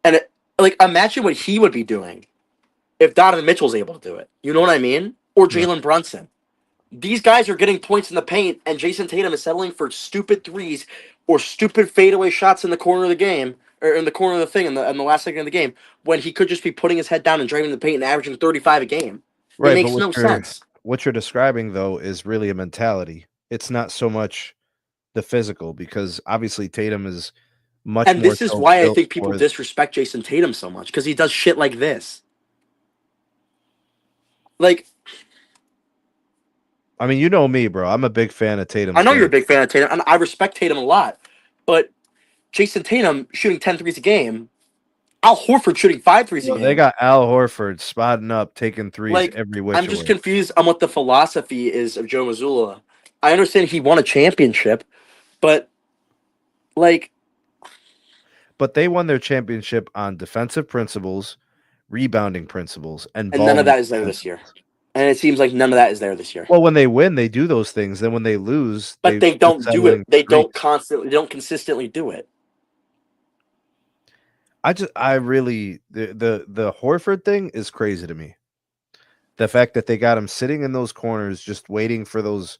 And imagine what he would be doing if Donovan Mitchell's able to do it. You know what I mean? Or Yeah. Jalen Brunson. These guys are getting points in the paint, and Jason Tatum is settling for stupid threes or stupid fadeaway shots in the corner of the game, or in the corner of the thing in the last second of the game, when he could just be putting his head down and driving the paint and averaging 35 a game. It Right, but makes no sense. what you're describing though is really a mentality. It's not so much the physical because obviously Tatum is much And more this is so why I built think people for disrespect Jason Tatum so much, because he does shit like this. Like, I mean, you know me, bro. I'm a big fan of Tatum's I know you're a game. big fan of Tatum, and I respect Tatum a lot, but Jason Tatum shooting 10 threes a game, Al Horford shooting 5 threes a Well, they game. got Al Horford spotting up, taking threes Like, every I'm which just way. confused on what the philosophy is of Joe Mazzulla. I understand he won a championship, but like but they won their championship on defensive principles, rebounding principles, and And none ball of that is movement there this year. principles. And it seems like none of that is there this year. Well, when they win, they do those things. Then when they lose, But they they're don't do it. settling They for don't threes. they don't consistently do it. I really the Horford thing is crazy to me. The fact that they got him sitting in those corners, just waiting for those,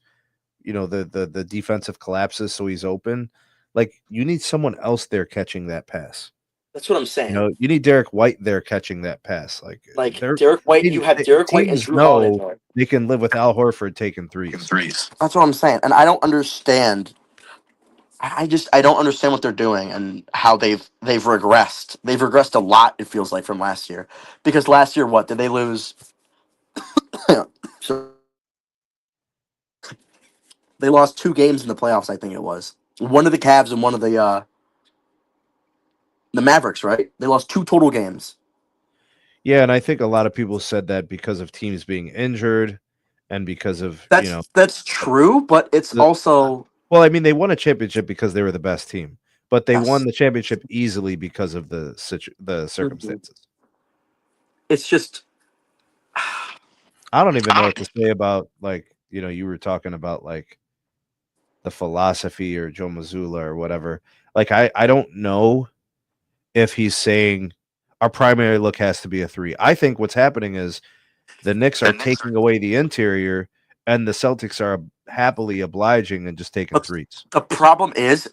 the defensive collapses, so he's open. Like, you need someone else there catching that pass. That's what I'm saying. You need Derek White there catching that pass. Like, Like they're Derek White, you have Derek White and teams Drew Holiday know there. they can live with Al Horford taking threes. That's what I'm saying, and I don't understand. I don't understand what they're doing and how they've regressed. They've regressed a lot. It feels like from last year, because last year, what did they lose? So they lost 2 games in the playoffs. I think it was one of the Cavs and one of the Mavericks. Right? They lost 2 total games. Yeah, and I think a lot of people said that because of teams being injured and because of, That's true, but it's the also well, I mean, they won a championship because they were the best team, but they won yes. the championship easily because of the Mhm. circumstances. It's just I don't even know what to say about, like, you were talking about, like, the philosophy or Joe Mazzulla or whatever. Like, I don't know if he's saying our primary look has to be a 3. I think what's happening is the Knicks are taking away the interior, and the Celtics are happily obliging and just taking threes. the problem is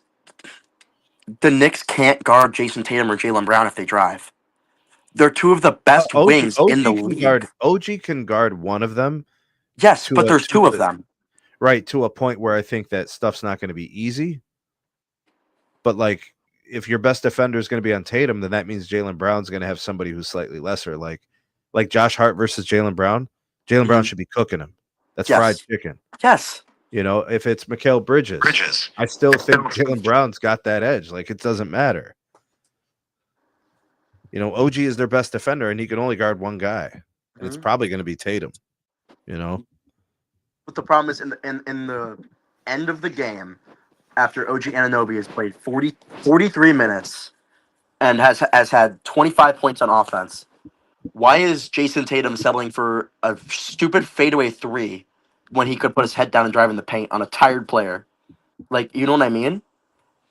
the Knicks can't guard Jason Tatum or Jaylen Brown if they drive. They're 2 of the best OG wings in the OG can league. guard one of them Yes, to but there's 2 of them. right, to a point where I think that stuff's not going to be easy. But, like, if your best defender is going to be on Tatum, then that means Jaylen Brown's going to have somebody who's slightly lesser, like Josh Hart versus Jaylen Brown. Jaylen Brown Mhm. should be cooking him. That's fried Yes. chicken. Yes. If it's Mikal Bridges, I still think Jaylen Brown's got that edge. Like, it doesn't matter. OG is their best defender, and he can only guard one guy, and it's Mhm. probably going to be Tatum. You know, But the problem is in the end of the game, after OG Anunoby has played 43 minutes and has had 25 points on offense, why is Jason Tatum settling for a stupid fadeaway 3 when he could put his head down and drive in the paint on a tired player? Like, you know what I mean?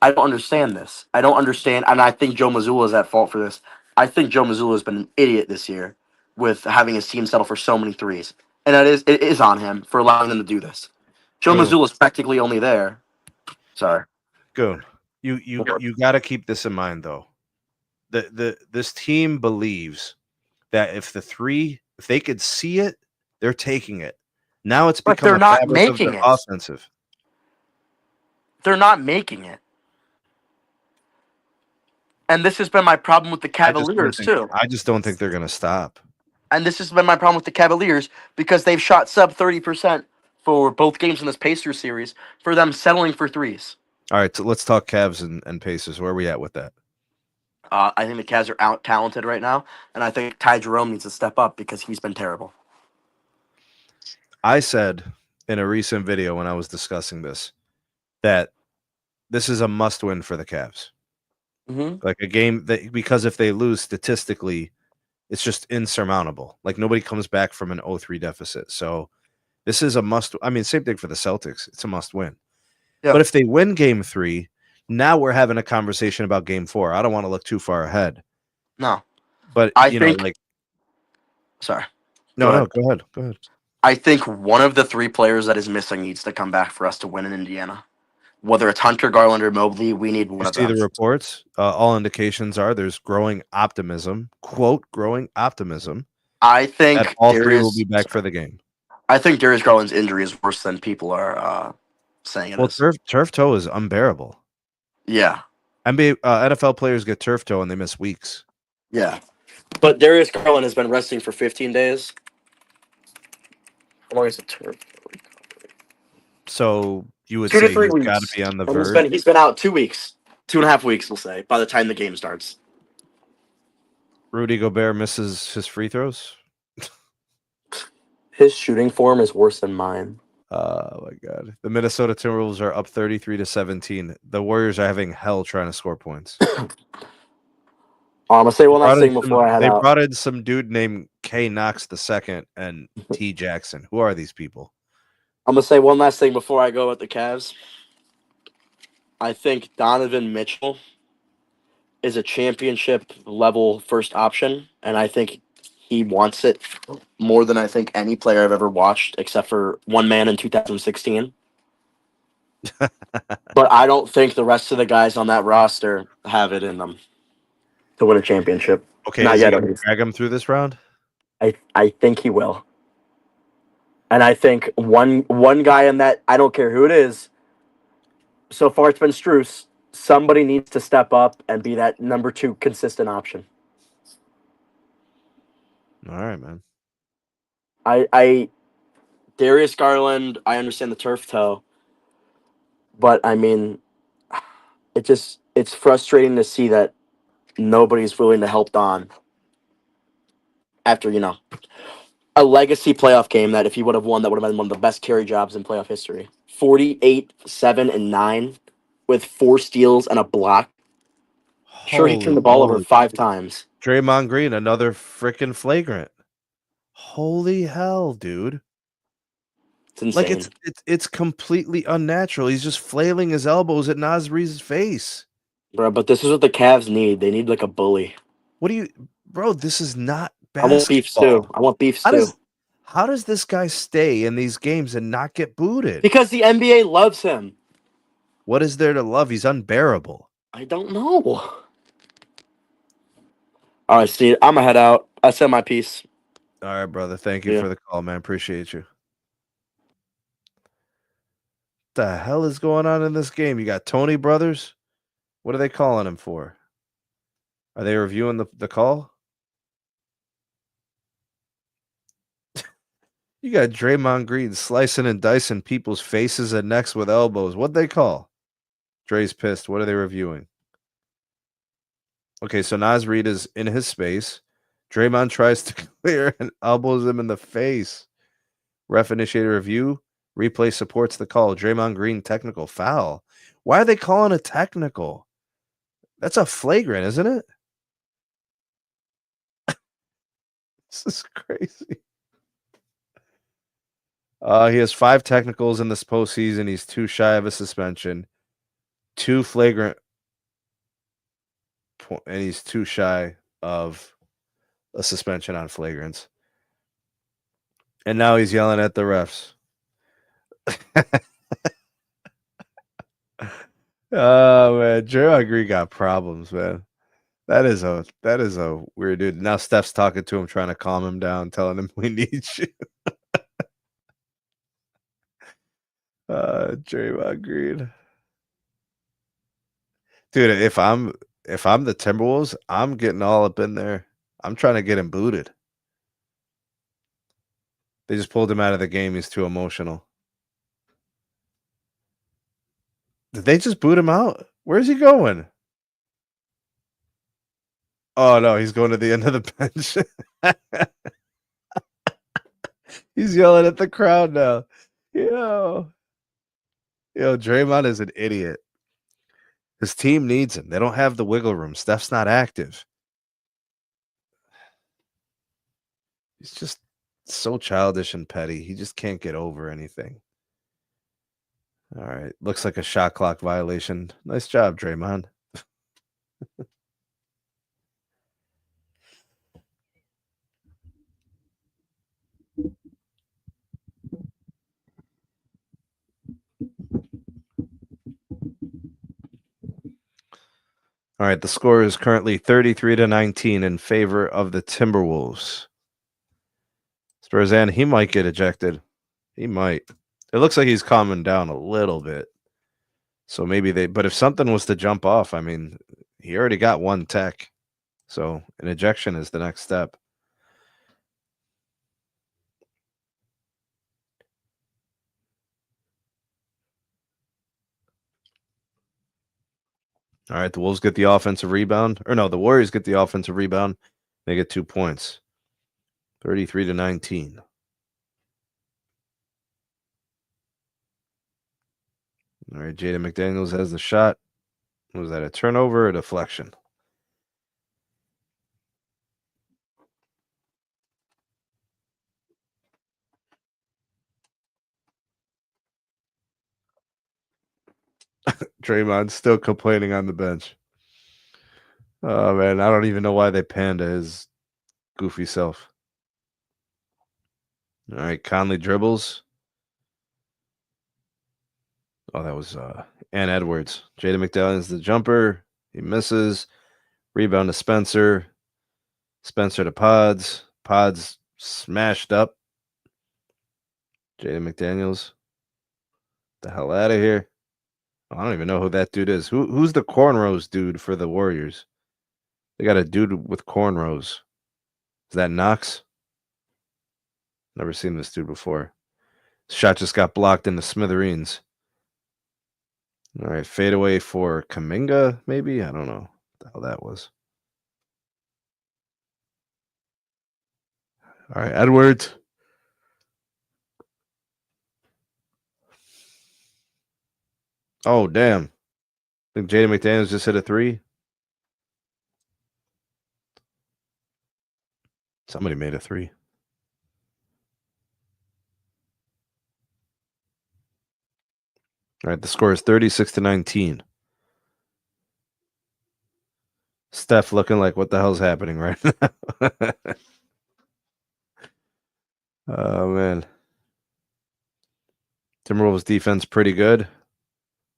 I don't understand this. I don't understand, and I think Joe Mazzulla is at fault for this. I think Joe Mazzulla has been an idiot this year with having his team settle for so many threes, and it is on him for allowing them to do this. Joe go Mazzulla is practically only there. Sorry. go. You got to keep this in mind, though. This team believes that if they could see it, they're taking it. Now it's But become they're a not fabric of making their it. offensive. They're not making it. And this has been my problem with the Cavaliers, too. I just don't think they're going to stop. And this has been my problem with the Cavaliers because they've shot sub 30% for both games in this Pacers series for them settling for threes. All right, so let's talk Cavs and Pacers. Where are we at with that? I think the Cavs are out talented right now, and I think Ty Jerome needs to step up because he's been terrible. I said in a recent video when I was discussing this that this is a must-win for the Cavs. Mm-hmm. Like a game that, because if they lose statistically, it's just insurmountable. Like, nobody comes back from an 0-3 deficit. So this is a must. I mean, same thing for the Celtics. It's a must-win. Yeah. But if they win game 3, now we're having a conversation about game 4. I don't want to look too far ahead. No. But, I think. Sorry. No, go ahead. Go ahead. I think one of the 3 players that is missing needs to come back for us to win in Indiana. Whether it's Hunter, Garland, or Mobley, we need one You of see them. the reports? All indications are there's growing optimism. Quote, growing optimism. I think That all 3 will be back for the game. I think Darius Garland's injury is worse than people are saying it is. Turf toe is unbearable. Yeah. NFL players get turf toe and they miss weeks. Yeah. But Darius Garland has been resting for 15 days. How long is the turf recovery? So you would 2 to say 3 he's weeks. got to be on the And verge. he's been out 2 weeks. 2.5 weeks, we'll say, by the time the game starts. Rudy Gobert misses his free throws. His shooting form is worse than mine. Oh my God. The Minnesota Timberwolves are up 33-17. The Warriors are having hell trying to score points. I'm gonna say one last Brought in thing before I head they out. brought in some dude named K Knox II and T Jackson. Who are these people? I'm gonna say one last thing before I go with the Cavs. I think Donovan Mitchell is a championship level first option, and I think he wants it more than I think any player I've ever watched, except for one man in 2016. But I don't think the rest of the guys on that roster have it in them to win a championship. Okay, Not is he yet, going at to least. drag him through this round? I think he will. And I think one guy in that, I don't care who it is, so far it's been Struess. Somebody needs to step up and be that number 2 consistent option. All right, man. I Darius Garland, I understand the turf toe, but I mean, it's frustrating to see that nobody's willing to help Don after a legacy playoff game that if he would have won, that would have been one of the best carry jobs in playoff history. 48, 7, and 9 with 4 steals and a block. Sure, he turned Holy the ball over moly. 5 times. Draymond Green, another freaking flagrant. Holy hell, dude. It's Like insane. it's completely unnatural. He's just flailing his elbows at Naz Reid's face. Bro, but this is what the Cavs need. They need like a bully. What do you Bro, this is not I want beef stew. basketball. I want beef How stew. does this guy stay in these games and not get booted? Because the NBA loves him. What is there to love? He's unbearable. I don't know. All right, Steve, I'm going to head out. I said my piece. All right, brother. Thank you Yeah. for the call, man. Appreciate you. The hell is going on in this game? You got Tony Brothers? What are they calling him for? Are they reviewing the call? You got Draymond Green slicing and dicing people's faces and necks with elbows. What'd they call? Dre's pissed. What are they reviewing? Okay, so Naz Reid is in his space. Draymond tries to clear and elbows him in the face. Ref initiated review. Replay supports the call. Draymond Green technical foul. Why are they calling a technical? That's a flagrant, isn't it? This is crazy. He has 5 technicals in this postseason. He's 2 shy of a suspension. 2 flagrant, and he's 2 shy of a suspension on flagrants. And now he's yelling at the refs. Oh man, Draymond Green got problems, man. That is a weird dude. Now Steph's talking to him, trying to calm him down, telling him we need you. Draymond Green. Dude, if I'm the Timberwolves, I'm getting all up in there. I'm trying to get him booted. They just pulled him out of the game. He's too emotional. Did they just boot him out? Where's he going? Oh no, he's going to the end of the bench. He's yelling at the crowd now. Yo, Draymond is an idiot. His team needs him. They don't have the wiggle room. Steph's not active. He's just so childish and petty. He just can't get over anything. All right. Looks like a shot clock violation. Nice job, Draymond. All right. The score is currently 33-19 in favor of the Timberwolves. Spurzan, he might get ejected. He might. It looks like he's calming down a little bit. So maybe but if something was to jump off, I mean, he already got 1 tech. So an ejection is the next step. All right, the Wolves get the offensive rebound. Or no, the Warriors get the offensive rebound. They get 2 points. 33-19. All right, Jaden McDaniels has the shot. Was that a turnover or a deflection? Draymond's still complaining on the bench. Oh man, I don't even know why they panned his goofy self. All right, Conley dribbles. Oh, that was Ann Edwards. Jaden McDaniels the jumper. He misses. Rebound to Spencer. Spencer to Pods. Pods smashed up. Jaden McDaniels. The hell out of here. Oh, I don't even know who that dude is. Who's the cornrows dude for the Warriors? They got a dude with cornrows. Is that Knox? Never seen this dude before. Shot just got blocked in the smithereens. All right, fadeaway for Kaminga, maybe? I don't know what the hell that was. All right, Edwards. Oh, damn. I think Jaden McDaniels just hit a three. Somebody made a three. All right, the score is 36-19. Steph looking like what the hell's happening right now. Oh, man. Timberwolves defense pretty good.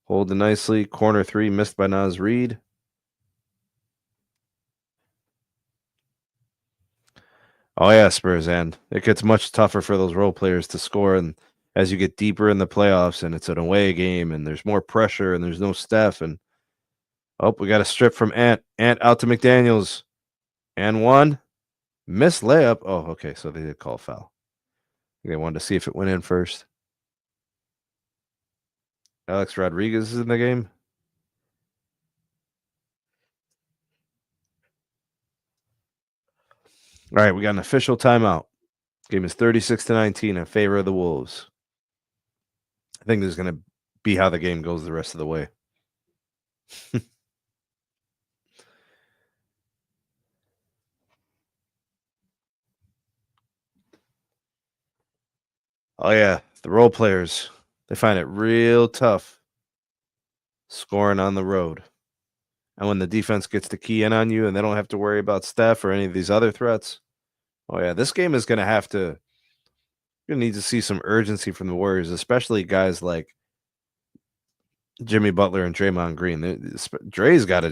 Holding nicely. Corner three missed by Naz Reid. Oh, yeah, Spurs. And it gets much tougher for those role players to score. And as you get deeper in the playoffs and it's an away game and there's more pressure and there's no Steph. And oh, we got a strip from Ant. Ant out to McDaniels. And one. Missed layup. Oh, okay. So they did call foul. They wanted to see if it went in first. Alex Rodriguez is in the game. All right, we got an official timeout. Game is 36-19 in favor of the Wolves. I think this is going to be how the game goes the rest of the way. Oh, yeah. The role players, they find it real tough scoring on the road. And when the defense gets to key in on you and they don't have to worry about Steph or any of these other threats, oh, yeah, this game is going to have to, you're going to need to see some urgency from the Warriors, especially guys like Jimmy Butler and Draymond Green. Dre's got to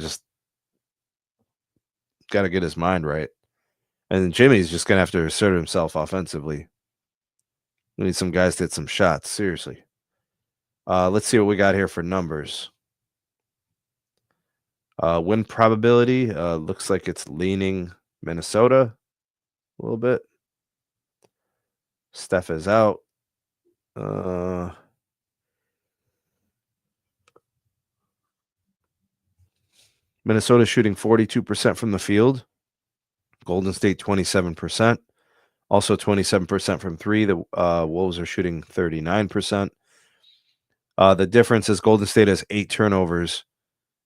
get his mind right. And Jimmy's just going to have to assert himself offensively. We need some guys to hit some shots, seriously. Let's see what we got here for numbers. Win probability looks like it's leaning Minnesota a little bit. Steph is out. Minnesota shooting 42% from the field. Golden State 27%. Also 27% from three. The Wolves are shooting 39%. The difference is Golden State has 8 turnovers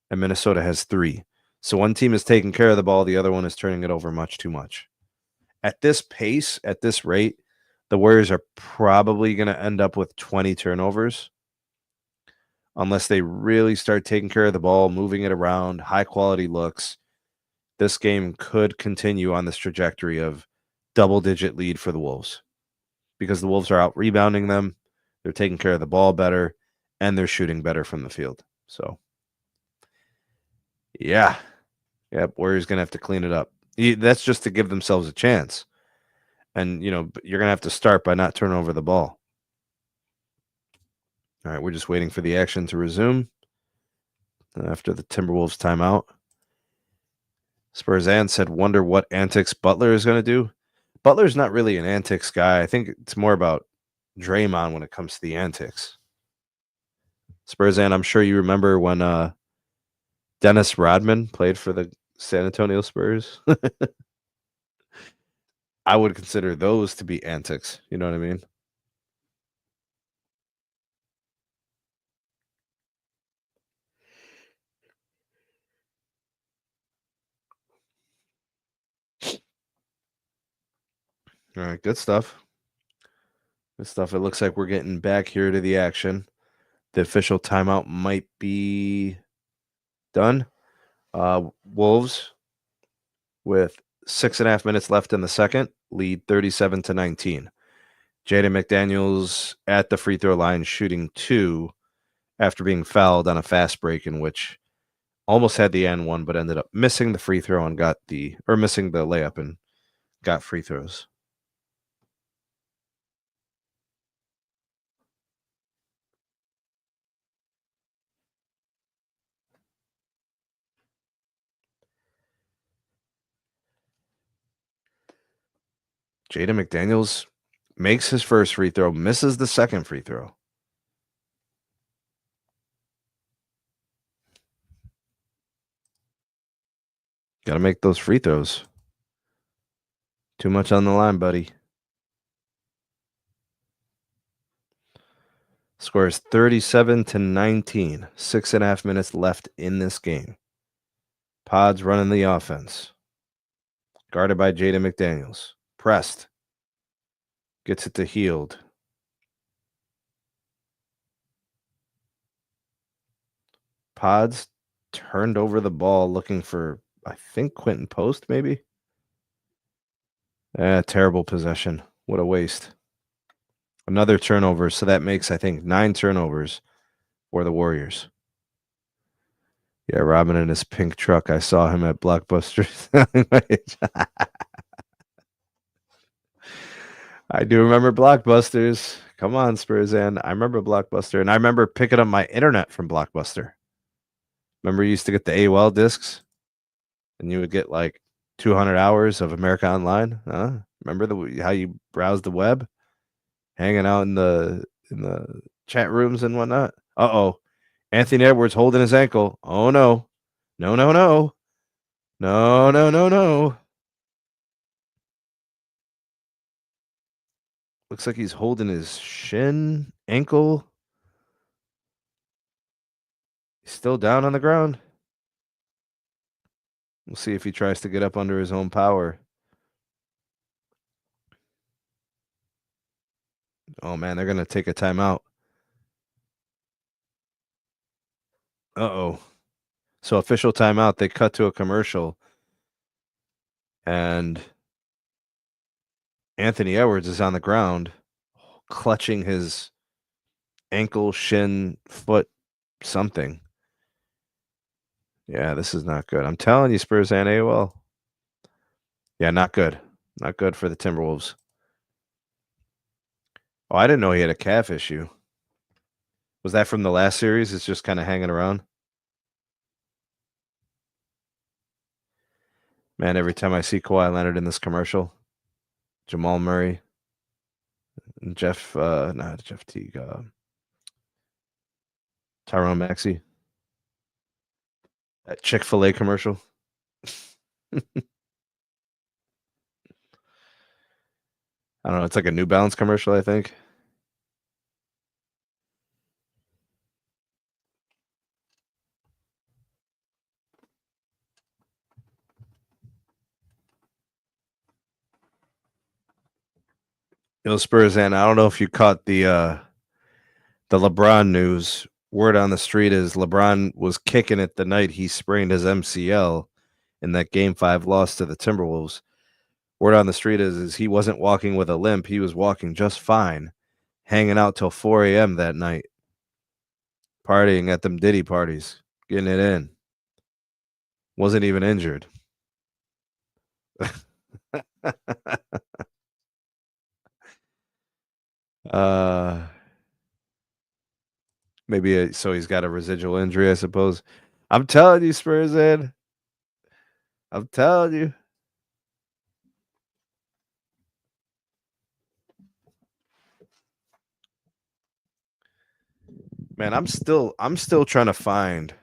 and Minnesota has 3. So one team is taking care of the ball. The other one is turning it over much too much. At this pace, at this rate, the Warriors are probably going to end up with 20 turnovers unless they really start taking care of the ball, moving it around, high-quality looks. This game could continue on this trajectory of double-digit lead for the Wolves because the Wolves are out rebounding them, they're taking care of the ball better, and they're shooting better from the field. So, yeah. Yep, Warriors going to have to clean it up. That's just to give themselves a chance. And, you're going to have to start by not turning over the ball. All right, we're just waiting for the action to resume after the Timberwolves timeout. Spurs Ann said, wonder what antics Butler is going to do. Butler's not really an antics guy. I think it's more about Draymond when it comes to the antics. Spurs Ann, I'm sure you remember when Dennis Rodman played for the San Antonio Spurs. I would consider those to be antics. You know what I mean? All right, good stuff. Good stuff. It looks like we're getting back here to the action. The official timeout might be done. Wolves with 6.5 minutes left in the second, lead 37-19. Jaden McDaniels at the free throw line shooting 2 after being fouled on a fast break in which almost had the N1 but ended up missing the free throw and missing the layup and got free throws. Jaden McDaniels makes his first free throw, misses the second free throw. Got to make those free throws. Too much on the line, buddy. Score is 37-19. 6.5 minutes left in this game. Pods running the offense. Guarded by Jaden McDaniels. Pressed. Gets it to Heald. Pods turned over the ball looking for, I think, Quentin Post, maybe? Terrible possession. What a waste. Another turnover, so that makes, I think, 9 turnovers for the Warriors. Yeah, Robin in his pink truck. I saw him at Blockbuster. I do remember Blockbusters. Come on, Spurs, and I remember Blockbuster, and I remember picking up my internet from Blockbuster. Remember, you used to get the AOL discs, and you would get like 200 hours of America Online. Remember how you browsed the web, hanging out in the chat rooms and whatnot. Anthony Edwards holding his ankle. Oh no, no. Looks like he's holding his shin, ankle. He's still down on the ground. We'll see if he tries to get up under his own power. Oh, man, they're going to take a timeout. Uh-oh. So official timeout. They cut to a commercial. And Anthony Edwards is on the ground, clutching his ankle, shin, foot, something. Yeah, this is not good. I'm telling you, Spurs and AOL. Yeah, not good. Not good for the Timberwolves. Oh, I didn't know he had a calf issue. Was that from the last series? It's just kind of hanging around? Man, every time I see Kawhi Leonard in this commercial, Jamal Murray, and Jeff Teague, Tyrone Maxey, that Chick-fil-A commercial. I don't know. It's like a New Balance commercial, I think. Spurs, and I don't know if you caught the LeBron news. Word on the street is LeBron was kicking it the night he sprained his MCL in that Game 5 loss to the Timberwolves. Word on the street is he wasn't walking with a limp. He was walking just fine, hanging out till 4 a.m. that night, partying at them Diddy parties, getting it in. Wasn't even injured. Maybe so he's got a residual injury, I suppose. I'm telling you, Spurs, Ed. I'm telling you. Man, I'm still trying to find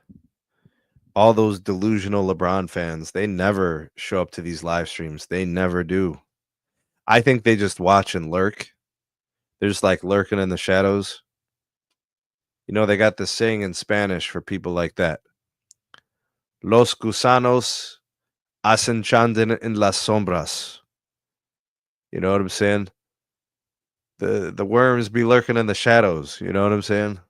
all those delusional LeBron fans. They never show up to these live streams. They never do. I think they just watch and lurk. They're just like lurking in the shadows. You know, they got this saying in Spanish for people like that. Los gusanos acechan en las sombras. You know what I'm saying? The worms be lurking in the shadows. You know what I'm saying?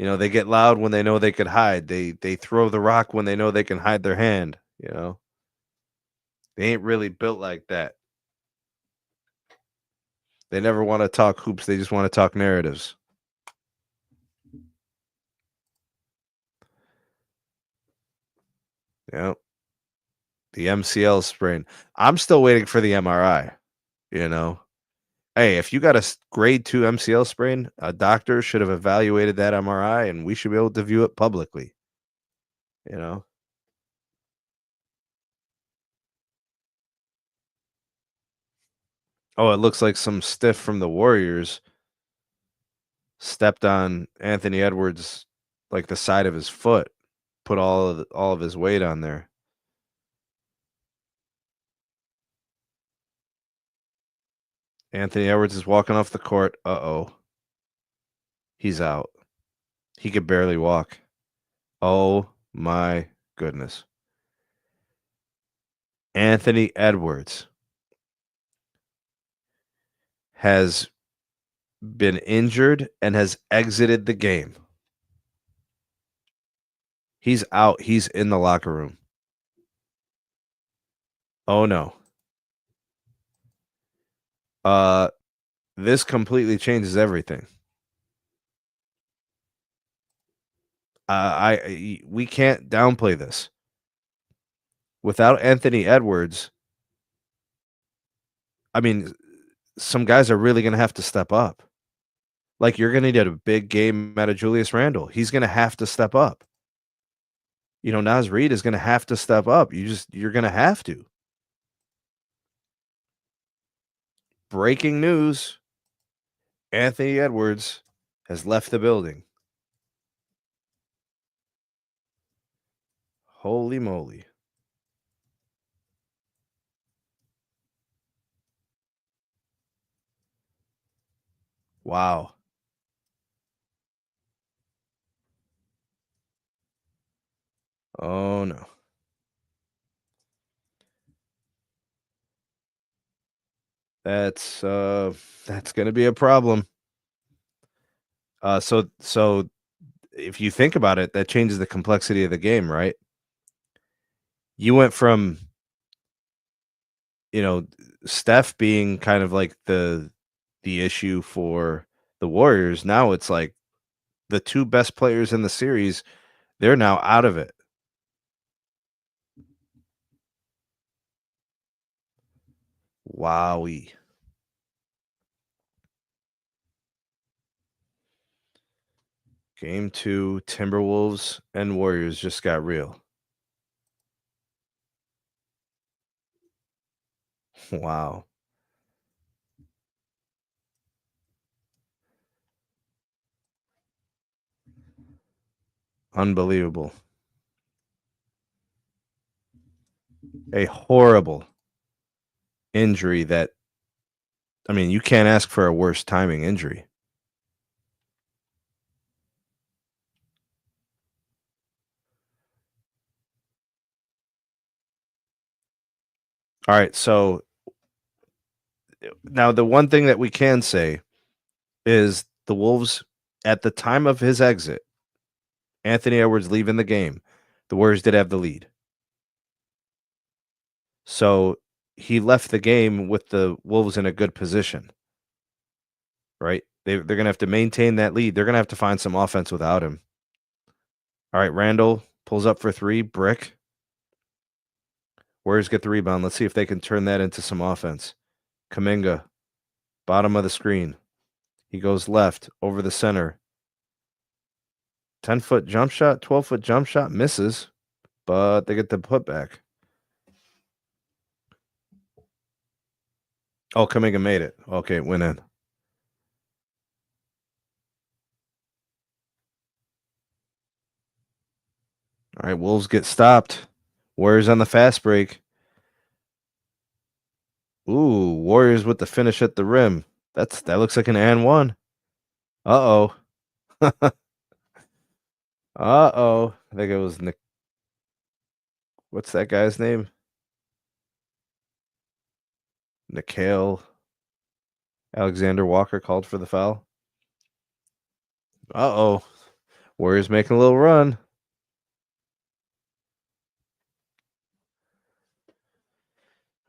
They get loud when they know they could hide. They throw the rock when they know they can hide their hand. They ain't really built like that. They never want to talk hoops. They just want to talk narratives. Yeah. The MCL sprain. I'm still waiting for the MRI. Hey, if you got a grade 2 MCL sprain, a doctor should have evaluated that MRI and we should be able to view it publicly. You know? Oh, it looks like some stiff from the Warriors stepped on Anthony Edwards like the side of his foot, put all of his weight on there. Anthony Edwards is walking off the court. Uh-oh. He's out. He could barely walk. Oh my goodness. Anthony Edwards has been injured and has exited the game. He's out. He's in the locker room. Oh no. This completely changes everything. We can't downplay this. Without Anthony Edwards, I mean, some guys are really going to have to step up. Like you're going to need a big game out of Julius Randle. He's going to have to step up. Naz Reid is going to have to step up. You're going to have to. Breaking news. Anthony Edwards has left the building. Holy moly. Wow. Oh no. That's going to be a problem. So if you think about it, that changes the complexity of the game, right? You went from Steph being kind of like the issue for the Warriors. Now it's like the two best players in the series, they're now out of it. Wowie. Game 2, Timberwolves and Warriors just got real. Wow. Unbelievable. A horrible injury that, I mean, you can't ask for a worse timing injury. All right, so now the one thing that we can say is the Wolves, at the time of his exit, Anthony Edwards leaving the game, the Warriors did have the lead. So he left the game with the Wolves in a good position, right? They're going to have to maintain that lead. They're going to have to find some offense without him. All right, Randall pulls up for 3, brick. Warriors get the rebound. Let's see if they can turn that into some offense. Kuminga, bottom of the screen. He goes left over the center. 10-foot jump shot, 12-foot jump shot, misses, but they get the putback. Oh, Kuminga made it. Okay, it went in. All right, Wolves get stopped. Warriors on the fast break. Ooh, Warriors with the finish at the rim. That looks like an and one. Uh-oh. Uh-oh. I think it was Nick. What's that guy's name? Nikhil Alexander Walker called for the foul. Uh-oh. Warriors making a little run.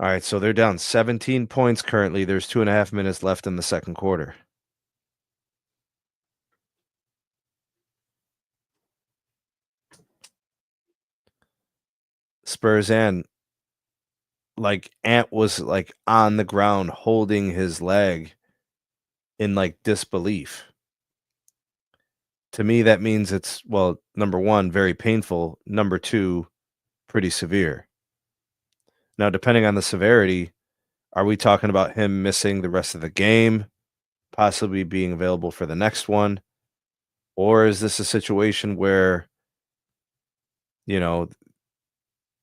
All right, so they're down 17 points currently. There's 2.5 minutes left in the second quarter. Spurs and like Ant was like on the ground holding his leg in like disbelief. To me, that means it's, well, number one, very painful. Number two, pretty severe. Now, depending on the severity, are we talking about him missing the rest of the game, possibly being available for the next one? Or is this a situation where, you know,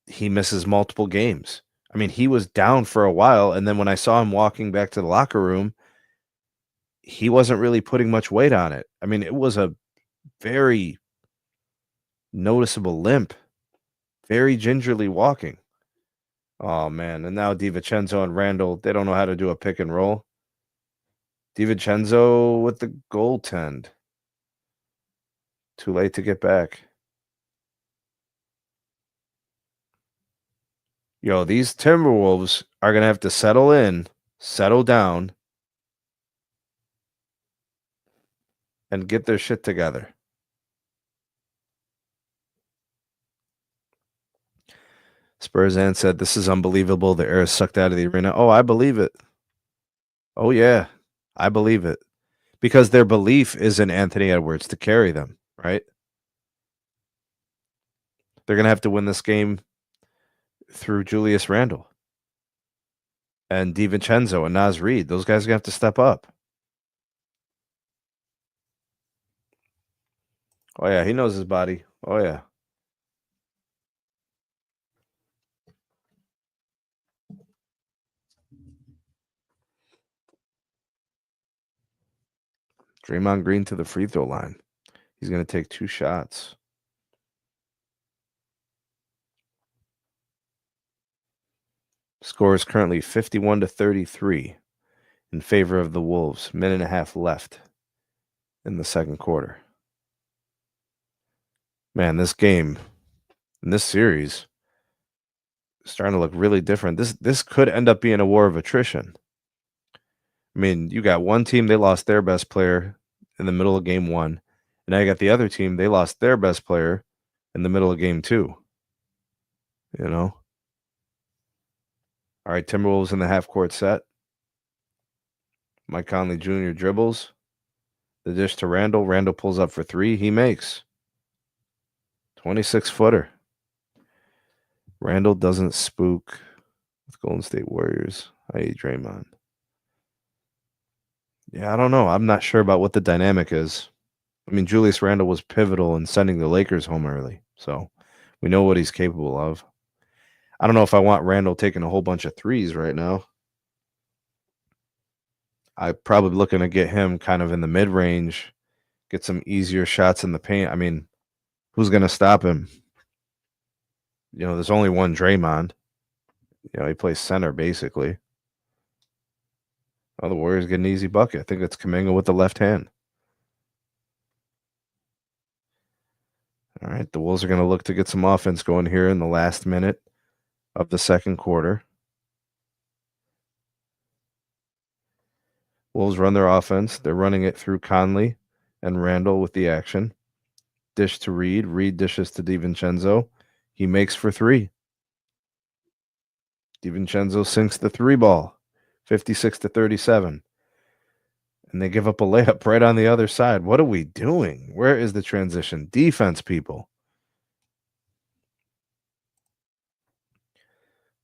he misses multiple games? I mean, he was down for a while, and then when I saw him walking back to the locker room, he wasn't really putting much weight on it. I mean, it was a very noticeable limp, very gingerly walking. Oh, man. And now DiVincenzo and Randall, they don't know how to do a pick and roll. DiVincenzo with the goaltend. Too late to get back. Yo, these Timberwolves are going to have to settle in, settle down, and get their shit together. Spurs and said, "This is unbelievable. The air is sucked out of the arena." Oh, I believe it. Oh, yeah. I believe it. Because their belief is in Anthony Edwards to carry them, right? They're going to have to win this game through Julius Randle and DiVincenzo and Naz Reid. Those guys are going to have to step up. Oh, yeah. He knows his body. Oh, yeah. Draymond Green to the free throw line. He's going to take 2 shots. Score is currently 51-33 in favor of the Wolves. Minute and a half left in the second quarter. Man, this game, in this series, is starting to look really different. This could end up being a war of attrition. I mean, you got one team, they lost their best player in the middle of game 1. And now you got the other team, they lost their best player in the middle of game 2. You know? All right, Timberwolves in the half-court set. Mike Conley Jr. dribbles. The dish to Randall. Randall pulls up for 3. He makes. 26-footer. Randall doesn't spook with Golden State Warriors, i.e. Draymond. Yeah, I don't know. I'm not sure about what the dynamic is. I mean, Julius Randle was pivotal in sending the Lakers home early, so we know what he's capable of. I don't know if I want Randle taking a whole bunch of threes right now. I'm probably looking to get him kind of in the mid-range, get some easier shots in the paint. I mean, who's going to stop him? You know, there's only one Draymond. You know, he plays center basically. Oh, the Warriors get an easy bucket. I think it's Kuminga with the left hand. All right, the Wolves are going to look to get some offense going here in the last minute of the second quarter. Wolves run their offense. They're running it through Conley and Randall with the action. Dish to Reed. Reed dishes to DiVincenzo. He makes for 3. DiVincenzo sinks the 3 ball. 56-37. And they give up a layup right on the other side. What are we doing? Where is the transition? Defense, people.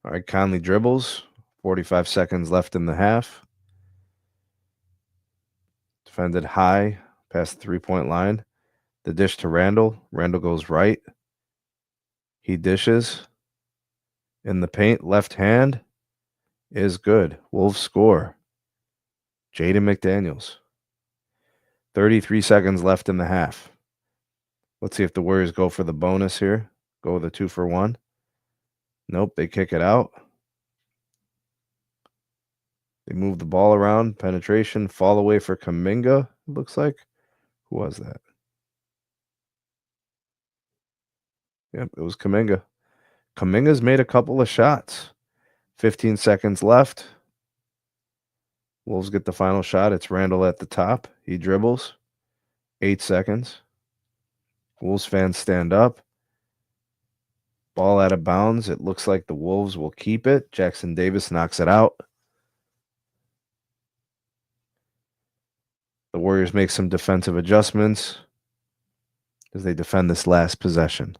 All right, Conley dribbles. 45 seconds left in the half. Defended high past the 3-point line. The dish to Randall. Randall goes right. He dishes. In the paint, left hand is good. Wolves score. Jaden McDaniels. 33 seconds left in the half. Let's see if the Warriors go for the bonus here. Go with a 2-for-1. Nope, they kick it out. They move the ball around. Penetration. Fall away for Kuminga, it looks like. Who was that? Yep, it was Kuminga. Kuminga's made a couple of shots. 15 seconds left. Wolves get the final shot. It's Randall at the top. He dribbles. 8 seconds. Wolves fans stand up. Ball out of bounds. It looks like the Wolves will keep it. Jackson Davis knocks it out. The Warriors make some defensive adjustments as they defend this last possession.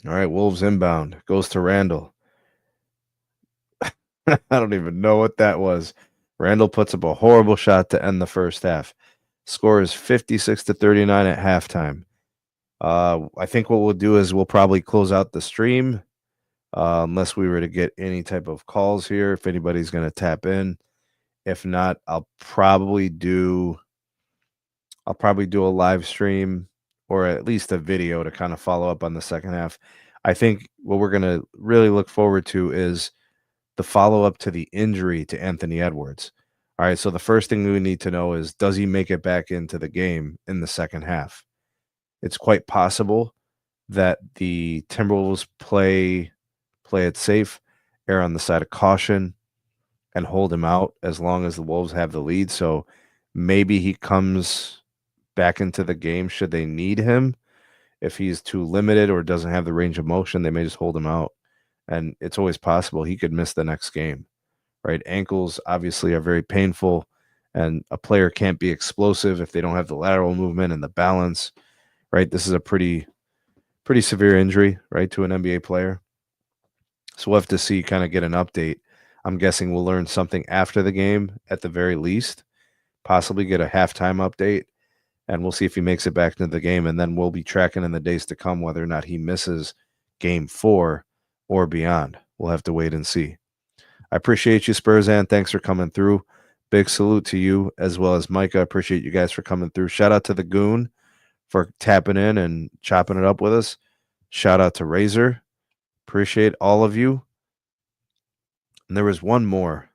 All right, Wolves inbound. Goes to Randall. I don't even know what that was. Randall puts up a horrible shot to end the first half. Score is 56-39 at halftime. I think what we'll do is we'll probably close out the stream unless we were to get any type of calls here, if anybody's going to tap in. If not, I'll probably do a live stream or at least a video to kind of follow up on the second half. I think what we're going to really look forward to is the follow-up to the injury to Anthony Edwards. All right, so the first thing we need to know is, does he make it back into the game in the second half? It's quite possible that the Timberwolves play it safe, err on the side of caution, and hold him out as long as the Wolves have the lead. So maybe he comes back into the game should they need him. If he's too limited or doesn't have the range of motion, they may just hold him out. And it's always possible he could miss the next game, right? Ankles obviously are very painful, and a player can't be explosive if they don't have the lateral movement and the balance, right? This is a pretty severe injury, right, to an NBA player. So we'll have to see, kind of get an update. I'm guessing we'll learn something after the game at the very least, possibly get a halftime update, and we'll see if he makes it back into the game. And then we'll be tracking in the days to come whether or not he misses game 4 or beyond. We'll have to wait and see. I appreciate you, Spurzan. Thanks for coming through. Big salute to you as well as Micah. I appreciate you guys for coming through. Shout out to the Goon for tapping in and chopping it up with us. Shout out to Razor. Appreciate all of you. And there was one more.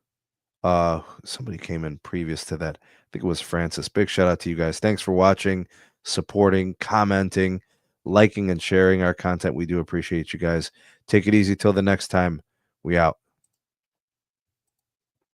Somebody came in previous to that. I think it was Francis. Big shout out to you guys. Thanks for watching, supporting, commenting, liking, and sharing our content. We do appreciate you guys. Take it easy till the next time. We out.